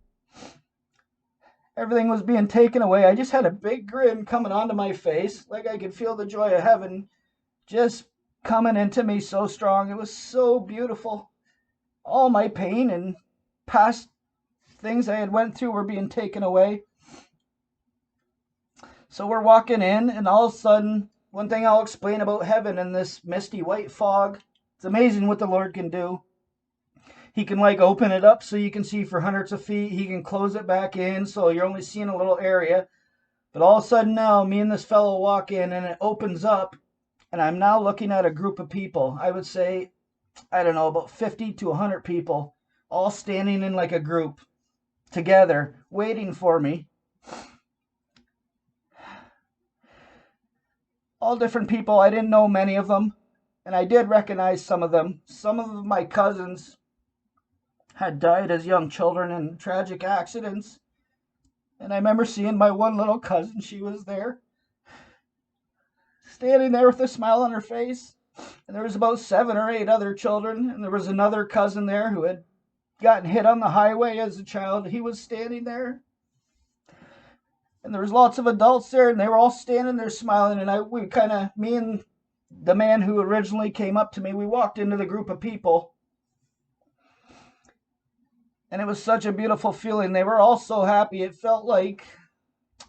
Everything was being taken away. I just had a big grin coming onto my face, like I could feel the joy of heaven just coming into me so strong. It was so beautiful. All my pain and past things I had went through were being taken away. So we're walking in, and all of a sudden, one thing I'll explain about heaven and this misty white fog, it's amazing what the Lord can do. He can like open it up so you can see for hundreds of feet. He can close it back in so you're only seeing a little area. But all of a sudden now, me and this fellow walk in and it opens up, and I'm now looking at a group of people. I would say, I don't know, about 50 to 100 people, all standing in like a group together, waiting for me. All different people. I didn't know many of them, and I did recognize some of them. Some of my cousins had died as young children in tragic accidents. And I remember seeing my one little cousin. She was there, standing there with a smile on her face. And there was about 7 or 8 other children. And there was another cousin there who had gotten hit on the highway as a child. He was standing there. And there was lots of adults there, and they were all standing there smiling. And me and the man who originally came up to me, we walked into the group of people. And it was such a beautiful feeling. They were all so happy. It felt like,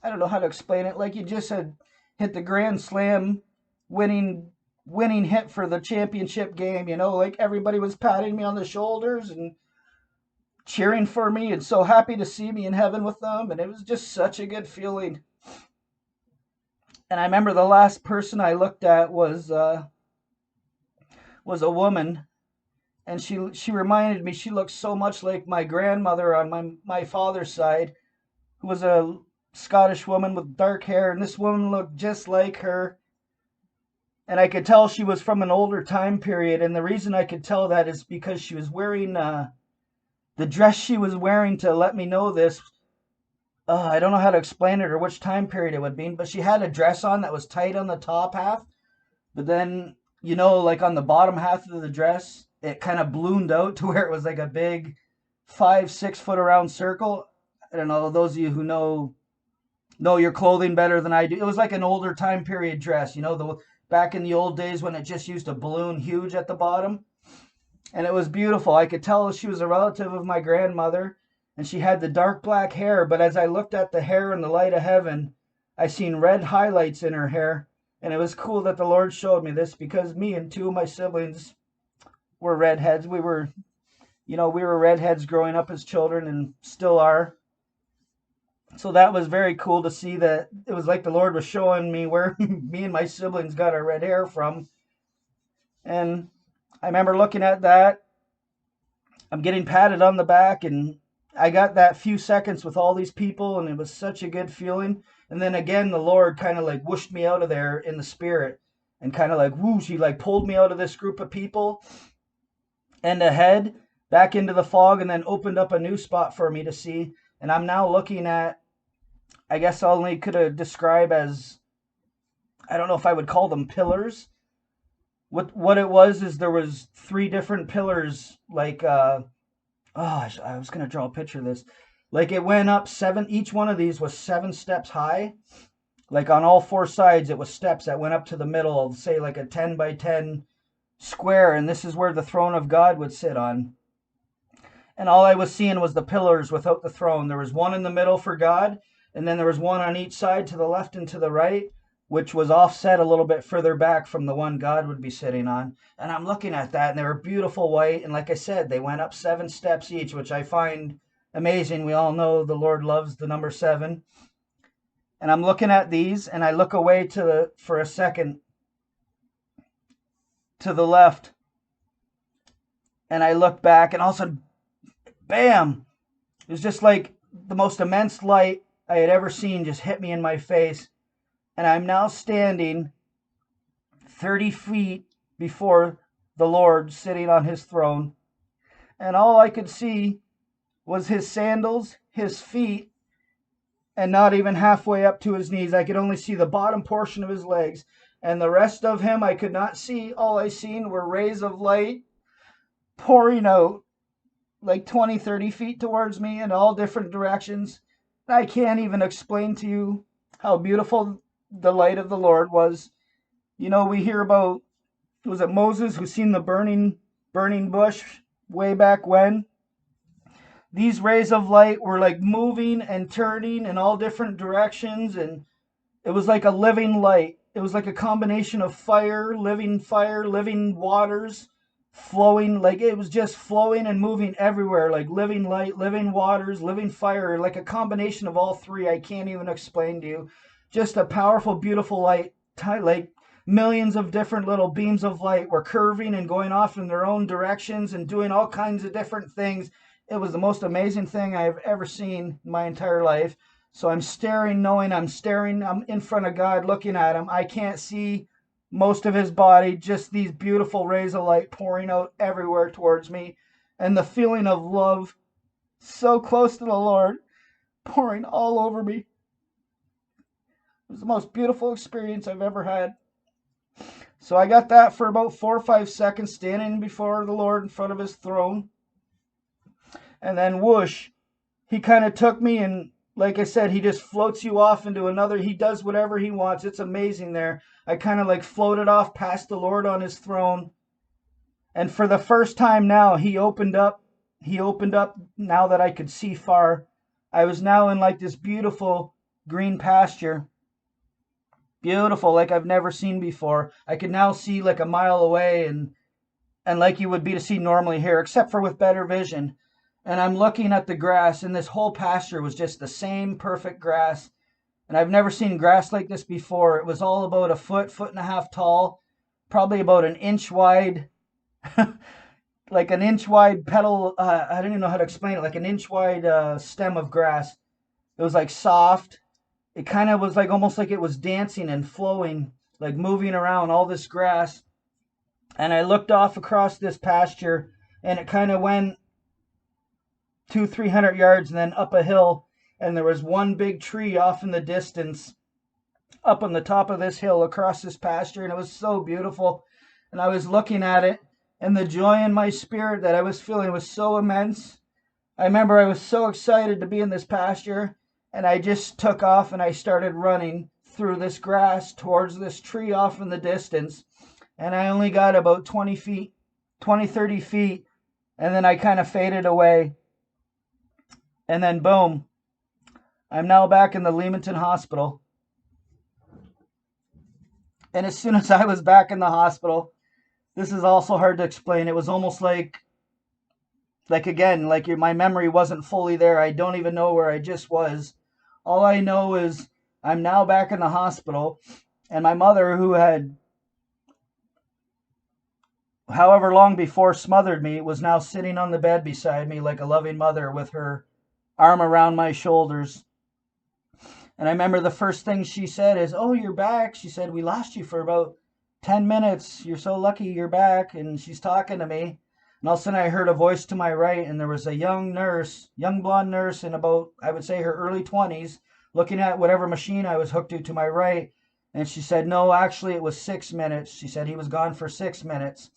I don't know how to explain it, like you just had hit the Grand Slam winning hit for the championship game, like everybody was patting me on the shoulders and cheering for me and so happy to see me in heaven with them. And it was just such a good feeling. And I remember the last person I looked at was a woman. And she reminded me, she looked so much like my grandmother on my father's side, who was a Scottish woman with dark hair. And this woman looked just like her. And I could tell she was from an older time period. And the reason I could tell that is because she was wearing the dress she was wearing to let me know this. I don't know how to explain it or which time period it would be, but she had a dress on that was tight on the top half. But then, like on the bottom half of the dress, it kind of ballooned out to where it was like a big 5-6 foot around circle. I don't know, those of you who know your clothing better than I do. It was like an older time period dress, back in the old days when it just used to balloon huge at the bottom. And it was beautiful. I could tell she was a relative of my grandmother, and she had the dark black hair. But as I looked at the hair in the light of heaven, I seen red highlights in her hair. And it was cool that the Lord showed me this, because me and 2 of my siblings were redheads. We were redheads growing up as children and still are. So that was very cool to see that it was like the Lord was showing me where me and my siblings got our red hair from. And I remember looking at that. I'm getting patted on the back, and I got that few seconds with all these people, and it was such a good feeling. And then again, the Lord kind of like whooshed me out of there in the spirit, and kind of like whoosh, he like pulled me out of this group of people and ahead back into the fog, and then opened up a new spot for me to see. And I'm now looking at, I guess I only could describe as, I don't know if I would call them pillars. What it was is there was 3 different pillars, like Oh, I was going to draw a picture of this. Like it went up seven, each one of these was 7 steps high. Like on all four sides, it was steps that went up to the middle of, say, like a 10 by 10 square. And this is where the throne of God would sit on. And all I was seeing was the pillars without the throne. There was one in the middle for God, and then there was one on each side to the left and to the right, which was offset a little bit further back from the one God would be sitting on. And I'm looking at that, and they were beautiful white. And like I said, they went up 7 steps each, which I find amazing. We all know the Lord loves the number 7. And I'm looking at these, and I look away for a second to the left, and I look back, and all of a sudden, bam! It was just like the most immense light I had ever seen just hit me in my face. And I'm now standing 30 feet before the Lord sitting on his throne. And all I could see was his sandals, his feet, and not even halfway up to his knees. I could only see the bottom portion of his legs. And the rest of him I could not see. All I seen were rays of light pouring out like 20, 30 feet towards me in all different directions. I can't even explain to you how beautiful the light of the Lord was. You know, we hear about, was it Moses who seen the burning bush way back when? These rays of light were like moving and turning in all different directions, and it was like a living light. It was like a combination of fire, living waters, flowing, like it was just flowing and moving everywhere, like living light, living waters, living fire, like a combination of all three. I can't even explain to you. Just a powerful, beautiful light, like millions of different little beams of light were curving and going off in their own directions and doing all kinds of different things. It was the most amazing thing I've ever seen in my entire life. So I'm staring, knowing I'm in front of God looking at him. I can't see most of his body, just these beautiful rays of light pouring out everywhere towards me. And the feeling of love so close to the Lord pouring all over me. It was the most beautiful experience I've ever had. So I got that for about 4 or 5 seconds standing before the Lord in front of his throne. And then whoosh, he kind of took me, and like I said, he just floats you off into another. He does whatever he wants. It's amazing there. I kind of like floated off past the Lord on his throne. And for the first time now, he opened up. He opened up now that I could see far. I was now in like this beautiful green pasture. Beautiful, like I've never seen before. I could now see like a mile away, and like you would be to see normally here, except for with better vision. And I'm looking at the grass, and this whole pasture was just the same perfect grass. And I've never seen grass like this before. It was all about a foot and a half tall, probably about an inch wide, like an inch wide petal. I don't even know how to explain it, like an inch wide stem of grass. It was like soft. It kind of was like almost like it was dancing and flowing, like moving around all this grass. And I looked off across this pasture, and it kind of went 200-300 yards and then up a hill, and there was one big tree off in the distance up on the top of this hill across this pasture, and it was so beautiful. And I was looking at it, and the joy in my spirit that I was feeling was so immense. I remember I was so excited to be in this pasture, and I just took off and I started running through this grass towards this tree off in the distance. And I only got about 20 feet, 20, 30 feet, and then I kind of faded away. And then boom, I'm now back in the Leamington Hospital. And as soon as I was back in the hospital, this is also hard to explain. It was almost like again, like my memory wasn't fully there. I don't even know where I just was. All I know is I'm now back in the hospital, and my mother, who had however long before smothered me, was now sitting on the bed beside me like a loving mother with her arm around my shoulders. And I remember the first thing she said is, "Oh, you're back." She said, "We lost you for about 10 minutes. You're so lucky you're back." And she's talking to me. And all of a sudden I heard a voice to my right, and there was a young blonde nurse in about, I would say, her early 20s, looking at whatever machine I was hooked to my right. And she said, "No, actually it was 6 minutes." She said he was gone for 6 minutes.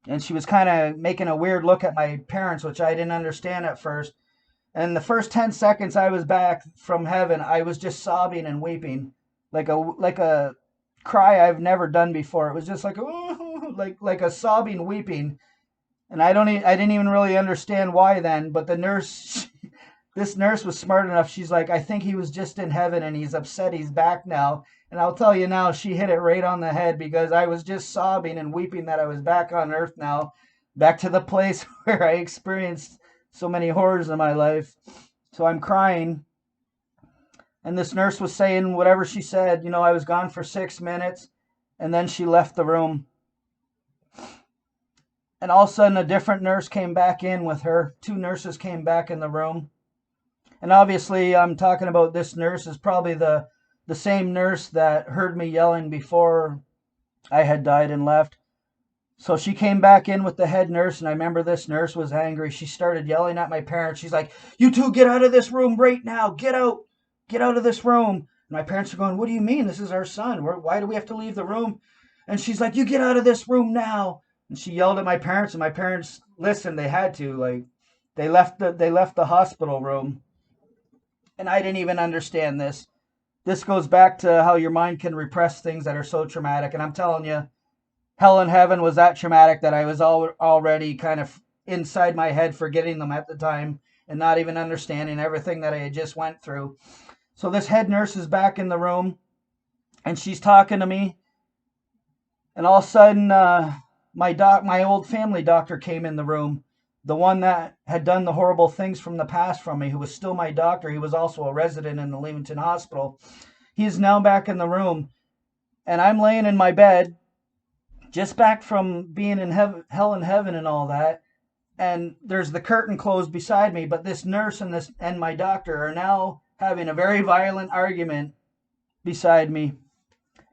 And she was kind of making a weird look at my parents, which I didn't understand at first. And the first 10 seconds I was back from heaven, I was just sobbing and weeping, like a cry I've never done before. It was just like like a sobbing weeping. And I didn't even really understand why then, but the nurse this nurse was smart enough. She's like, I think he was just in heaven and he's upset he's back now. And I'll tell you now, she hit it right on the head, because I was just sobbing and weeping that I was back on earth now, back to the place where I experienced so many horrors in my life. So I'm crying. And this nurse was saying whatever she said. I was gone for 6 minutes, and then she left the room. And all of a sudden, a different nurse came back in with her. Two nurses came back in the room. And obviously, I'm talking about this nurse is probably the same nurse that heard me yelling before I had died and left. So she came back in with the head nurse, and I remember this nurse was angry. She started yelling at my parents. She's like, "You two get out of this room right now. Get out. Get out of this room." And my parents are going, "What do you mean? This is our son. Why do we have to leave the room?" And she's like, "You get out of this room now." And she yelled at my parents, and my parents listened. They had to. Like, they left the hospital room. And I didn't even understand this. This goes back to how your mind can repress things that are so traumatic. And I'm telling you, hell and heaven was that traumatic that I was already kind of inside my head forgetting them at the time and not even understanding everything that I had just went through. So this head nurse is back in the room, and she's talking to me. And all of a sudden, my old family doctor came in the room. The one that had done the horrible things from the past from me, who was still my doctor. He was also a resident in the Leamington Hospital. He's now back in the room, and I'm laying in my bed, just back from being in hell and heaven and all that. And there's the curtain closed beside me, but this nurse and my doctor are now having a very violent argument beside me.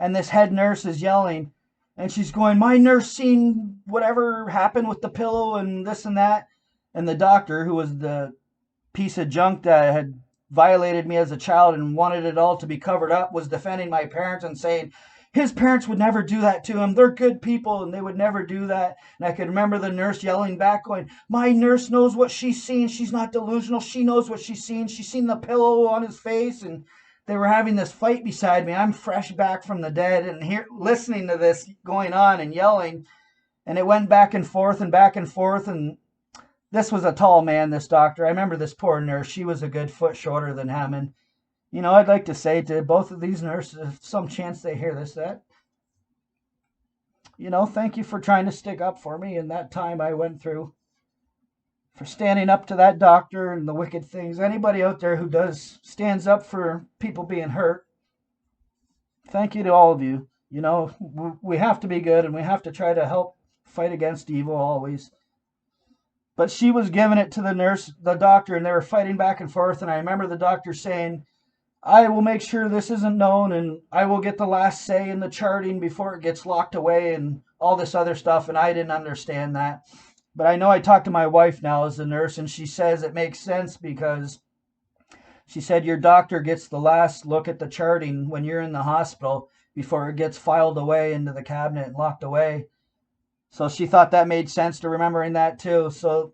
And this head nurse is yelling, and she's going, "My nurse seen whatever happened with the pillow and this and that." And the doctor, who was the piece of junk that had violated me as a child and wanted it all to be covered up, was defending my parents and saying his parents would never do that to him. They're good people and they would never do that. And I could remember the nurse yelling back, going, "My nurse knows what she's seen. She's not delusional. She knows what she's seen. She's seen the pillow on his face." And they were having this fight beside me. I'm fresh back from the dead and here listening to this going on and yelling. And it went back and forth and back and forth. And this was a tall man, this doctor. I remember this poor nurse. She was a good foot shorter than him. And, I'd like to say to both of these nurses, if some chance they hear this, that, thank you for trying to stick up for me in that time I went through, for standing up to that doctor and the wicked things. Anybody out there who stands up for people being hurt, thank you to all of you. We have to be good, and we have to try to help fight against evil always. But she was giving it to the doctor, and they were fighting back and forth. And I remember the doctor saying, "I will make sure this isn't known, and I will get the last say in the charting before it gets locked away," and all this other stuff. And I didn't understand that. But I know I talked to my wife now as a nurse, and she says it makes sense, because she said your doctor gets the last look at the charting when you're in the hospital before it gets filed away into the cabinet and locked away. So she thought that made sense to remembering that too. So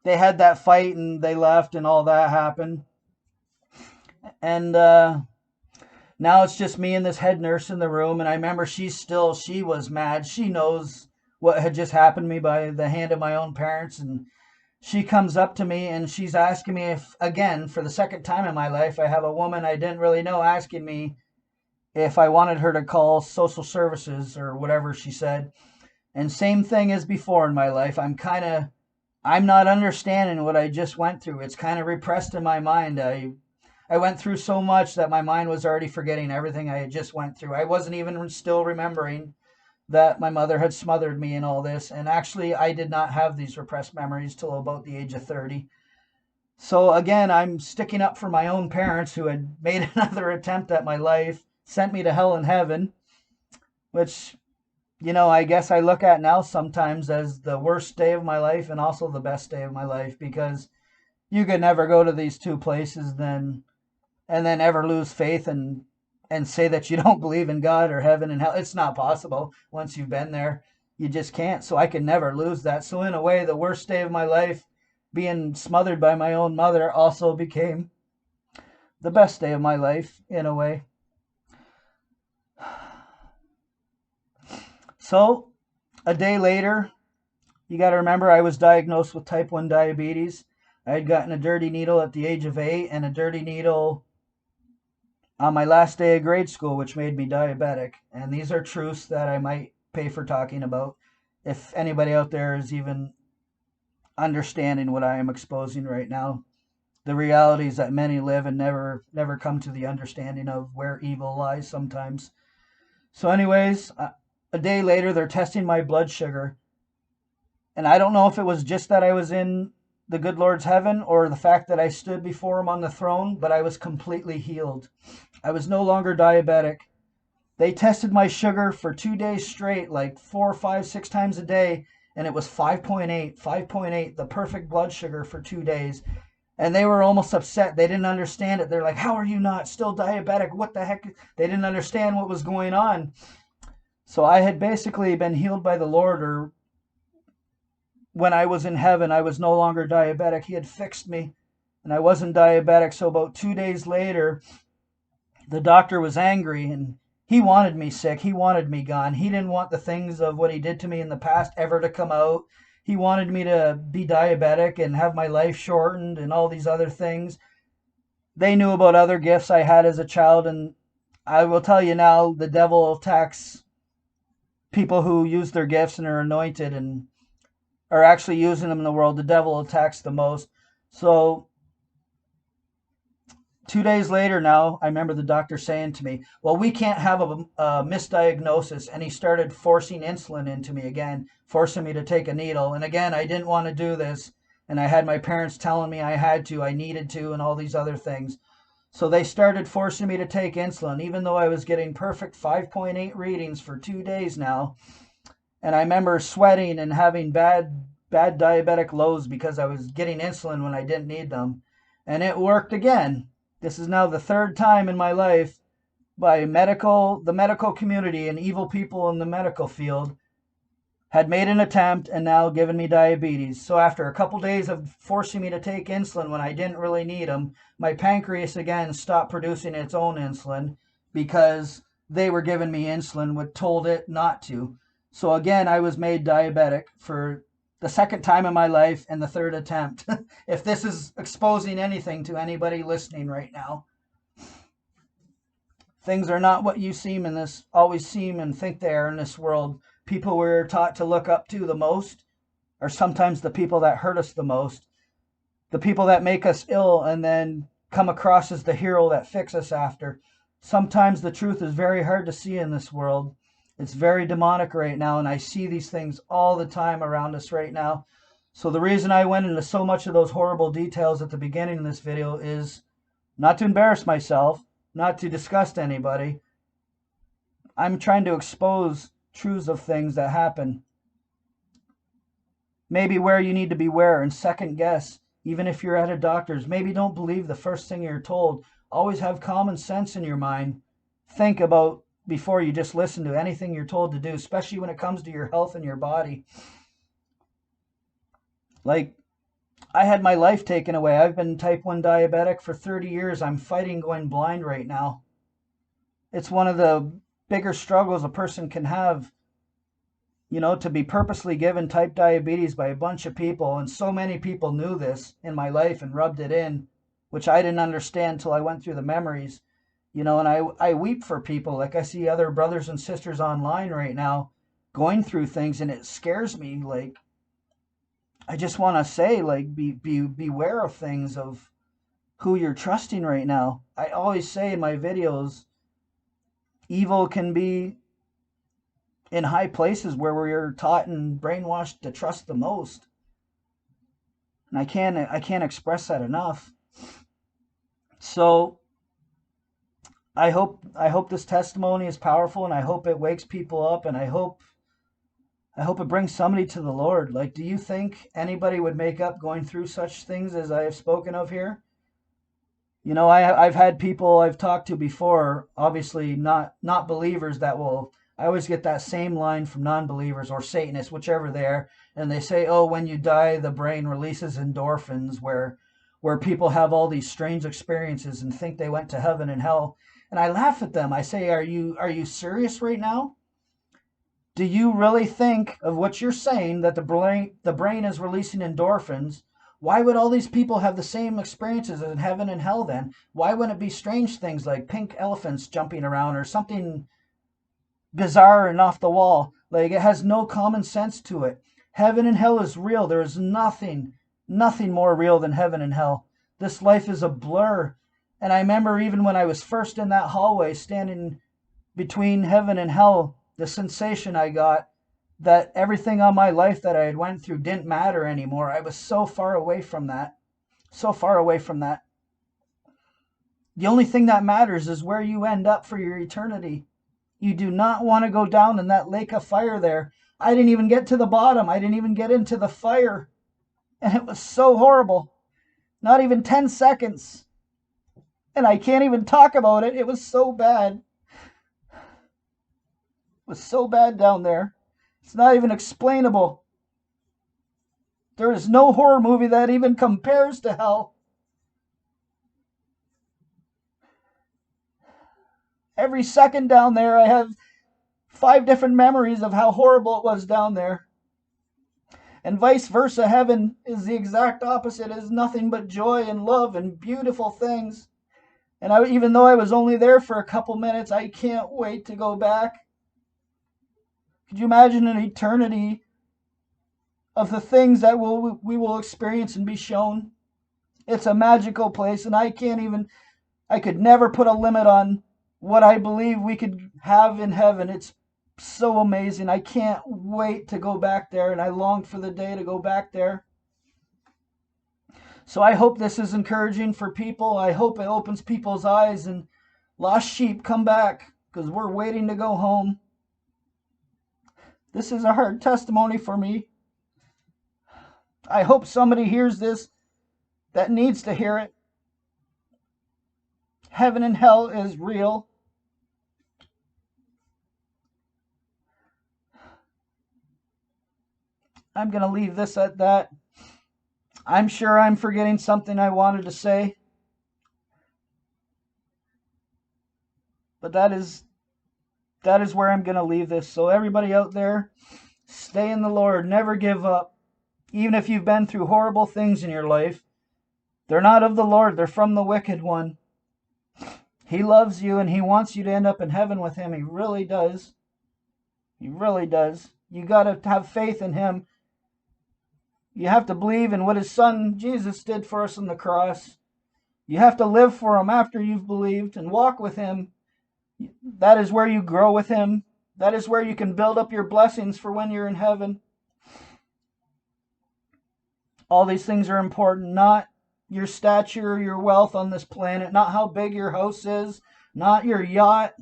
they had that fight and they left and all that happened. And now it's just me and this head nurse in the room. And I remember she was mad. She knows what had just happened to me by the hand of my own parents. And she comes up to me and she's asking me if, again, for the second time in my life, I have a woman I didn't really know asking me if I wanted her to call social services or whatever she said. And same thing as before in my life. I'm not understanding what I just went through. It's kind of repressed in my mind. I went through so much that my mind was already forgetting everything I had just went through. I wasn't even still remembering that my mother had smothered me and all this. And actually, I did not have these repressed memories till about the age of 30. So again, I'm sticking up for my own parents who had made another attempt at my life, sent me to hell and heaven, which, I guess I look at now sometimes as the worst day of my life and also the best day of my life, because you could never go to these two places and then ever lose faith and say that you don't believe in God or heaven and hell. It's not possible once you've been there. You just can't. So I can never lose that. So in a way, the worst day of my life, being smothered by my own mother, also became the best day of my life in a way. So a day later, you got to remember I was diagnosed with type 1 diabetes. I had gotten a dirty needle at the age of 8 and a dirty needle on my last day of grade school, which made me diabetic. And these are truths that I might pay for talking about if anybody out there is even understanding what I am exposing right now. The realities that many live and never come to the understanding of where evil lies sometimes. So anyways, a day later, they're testing my blood sugar. And I don't know if it was just that I was in the good Lord's heaven or the fact that I stood before him on the throne, but I was completely healed. I was no longer diabetic. They tested my sugar for 2 days straight, like 4, 5, 6 times a day, and it was 5.8, the perfect blood sugar for 2 days. And they were almost upset. They didn't understand it. They're like, how are you not still diabetic? What the heck? They didn't understand what was going on. So I had basically been healed by the Lord, or when I was in heaven, I was no longer diabetic. He had fixed me, and I wasn't diabetic. So about 2 days later, the doctor was angry, and he wanted me sick. He wanted me gone. He didn't want the things of what he did to me in the past ever to come out. He wanted me to be diabetic and have my life shortened and all these other things. They knew about other gifts I had as a child, and I will tell you now, the devil attacks people who use their gifts and are anointed and are actually using them in the world. The devil attacks the most. So 2 days later now, I remember the doctor saying to me, well, we can't have a misdiagnosis. And he started forcing insulin into me again, forcing me to take a needle. And again, I didn't want to do this. And I had my parents telling me I had to, I needed to, and all these other things. So they started forcing me to take insulin, even though I was getting perfect 5.8 readings for 2 days now. And I remember sweating and having bad diabetic lows because I was getting insulin when I didn't need them. And it worked again. This is now the third time in my life by the medical community and evil people in the medical field had made an attempt and now given me diabetes. So after a couple days of forcing me to take insulin when I didn't really need them, my pancreas again stopped producing its own insulin because they were giving me insulin, which told it not to. So again, I was made diabetic for the second time in my life and the third attempt. If this is exposing anything to anybody listening right now. Things are not what you always seem and think they are in this world. People we're taught to look up to the most are sometimes the people that hurt us the most. The people that make us ill and then come across as the hero that fix us after. Sometimes the truth is very hard to see in this world. It's very demonic right now, and I see these things all the time around us right now. So the reason I went into so much of those horrible details at the beginning of this video is not to embarrass myself, not to disgust anybody. I'm trying to expose truths of things that happen. Maybe where you need to beware and second guess, even if you're at a doctor's. Maybe don't believe the first thing you're told. Always have common sense in your mind. Think about before you just listen to anything you're told to do, especially when it comes to your health and your body. Like, I had my life taken away. I've been type 1 diabetic for 30 years. I'm fighting going blind right now. It's one of the bigger struggles a person can have, to be purposely given type diabetes by a bunch of people. And so many people knew this in my life and rubbed it in, which I didn't understand until I went through the memories. And I weep for people. Like I see other brothers and sisters online right now going through things, and it scares me. Like, I just want to say, like, beware of things, of who you're trusting right now. I always say in my videos, evil can be in high places where we're taught and brainwashed to trust the most. And I can't express that enough. So I hope this testimony is powerful, and I hope it wakes people up, and I hope it brings somebody to the Lord. Like, do you think anybody would make up going through such things as I have spoken of here? I've had people I've talked to before, obviously not believers, that will I always get that same line from non-believers or Satanists, whichever they are, and they say, "Oh, when you die, the brain releases endorphins, where people have all these strange experiences and think they went to heaven and hell." And I laugh at them. I say, "Are you serious right now? Do you really think of what you're saying, that the brain is releasing endorphins? Why would all these people have the same experiences in heaven and hell then? Why wouldn't it be strange things like pink elephants jumping around or something bizarre and off the wall? Like, it has no common sense to it. Heaven and hell is real. There is nothing more real than heaven and hell. This life is a blur." And I remember even when I was first in that hallway, standing between heaven and hell, the sensation I got that everything on my life that I had went through didn't matter anymore. I was so far away from that. So far away from that. The only thing that matters is where you end up for your eternity. You do not want to go down in that lake of fire there. I didn't even get to the bottom. I didn't even get into the fire. And it was so horrible. Not even 10 seconds. And I can't even talk about it. It was so bad. It was so bad down there. It's not even explainable. There is no horror movie that even compares to hell. Every second down there, I have 5 different memories of how horrible it was down there. And vice versa, heaven is the exact opposite. It is nothing but joy and love and beautiful things. And even though I was only there for a couple minutes, I can't wait to go back. Could you imagine an eternity of the things that we will experience and be shown? It's a magical place, and I could never put a limit on what I believe we could have in heaven. It's so amazing. I can't wait to go back there, and I long for the day to go back there. So I hope this is encouraging for people. I hope it opens people's eyes, and lost sheep, come back, because we're waiting to go home. This is a hard testimony for me. I hope somebody hears this that needs to hear it. Heaven and hell is real. I'm going to leave this at that. I'm sure I'm forgetting something I wanted to say. But that is where I'm going to leave this. So everybody out there, stay in the Lord. Never give up. Even if you've been through horrible things in your life, they're not of the Lord. They're from the wicked one. He loves you, and he wants you to end up in heaven with him. He really does. He really does. You got to have faith in him. You have to believe in what his son Jesus did for us on the cross. You have to live for him after you've believed and walk with him. That is where you grow with him. That is where you can build up your blessings for when you're in heaven. All these things are important, not your stature, your wealth on this planet, not how big your house is, not your yacht,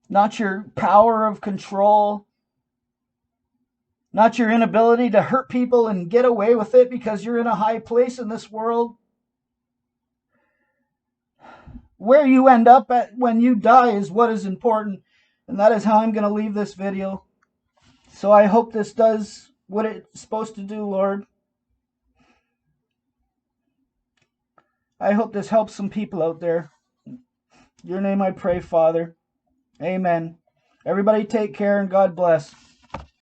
not your power of control, not your inability to hurt people and get away with it because you're in a high place in this world. Where you end up at when you die is what is important. And that is how I'm going to leave this video. So I hope this does what it's supposed to do, Lord. I hope this helps some people out there. In your name I pray, Father. Amen. Everybody take care and God bless.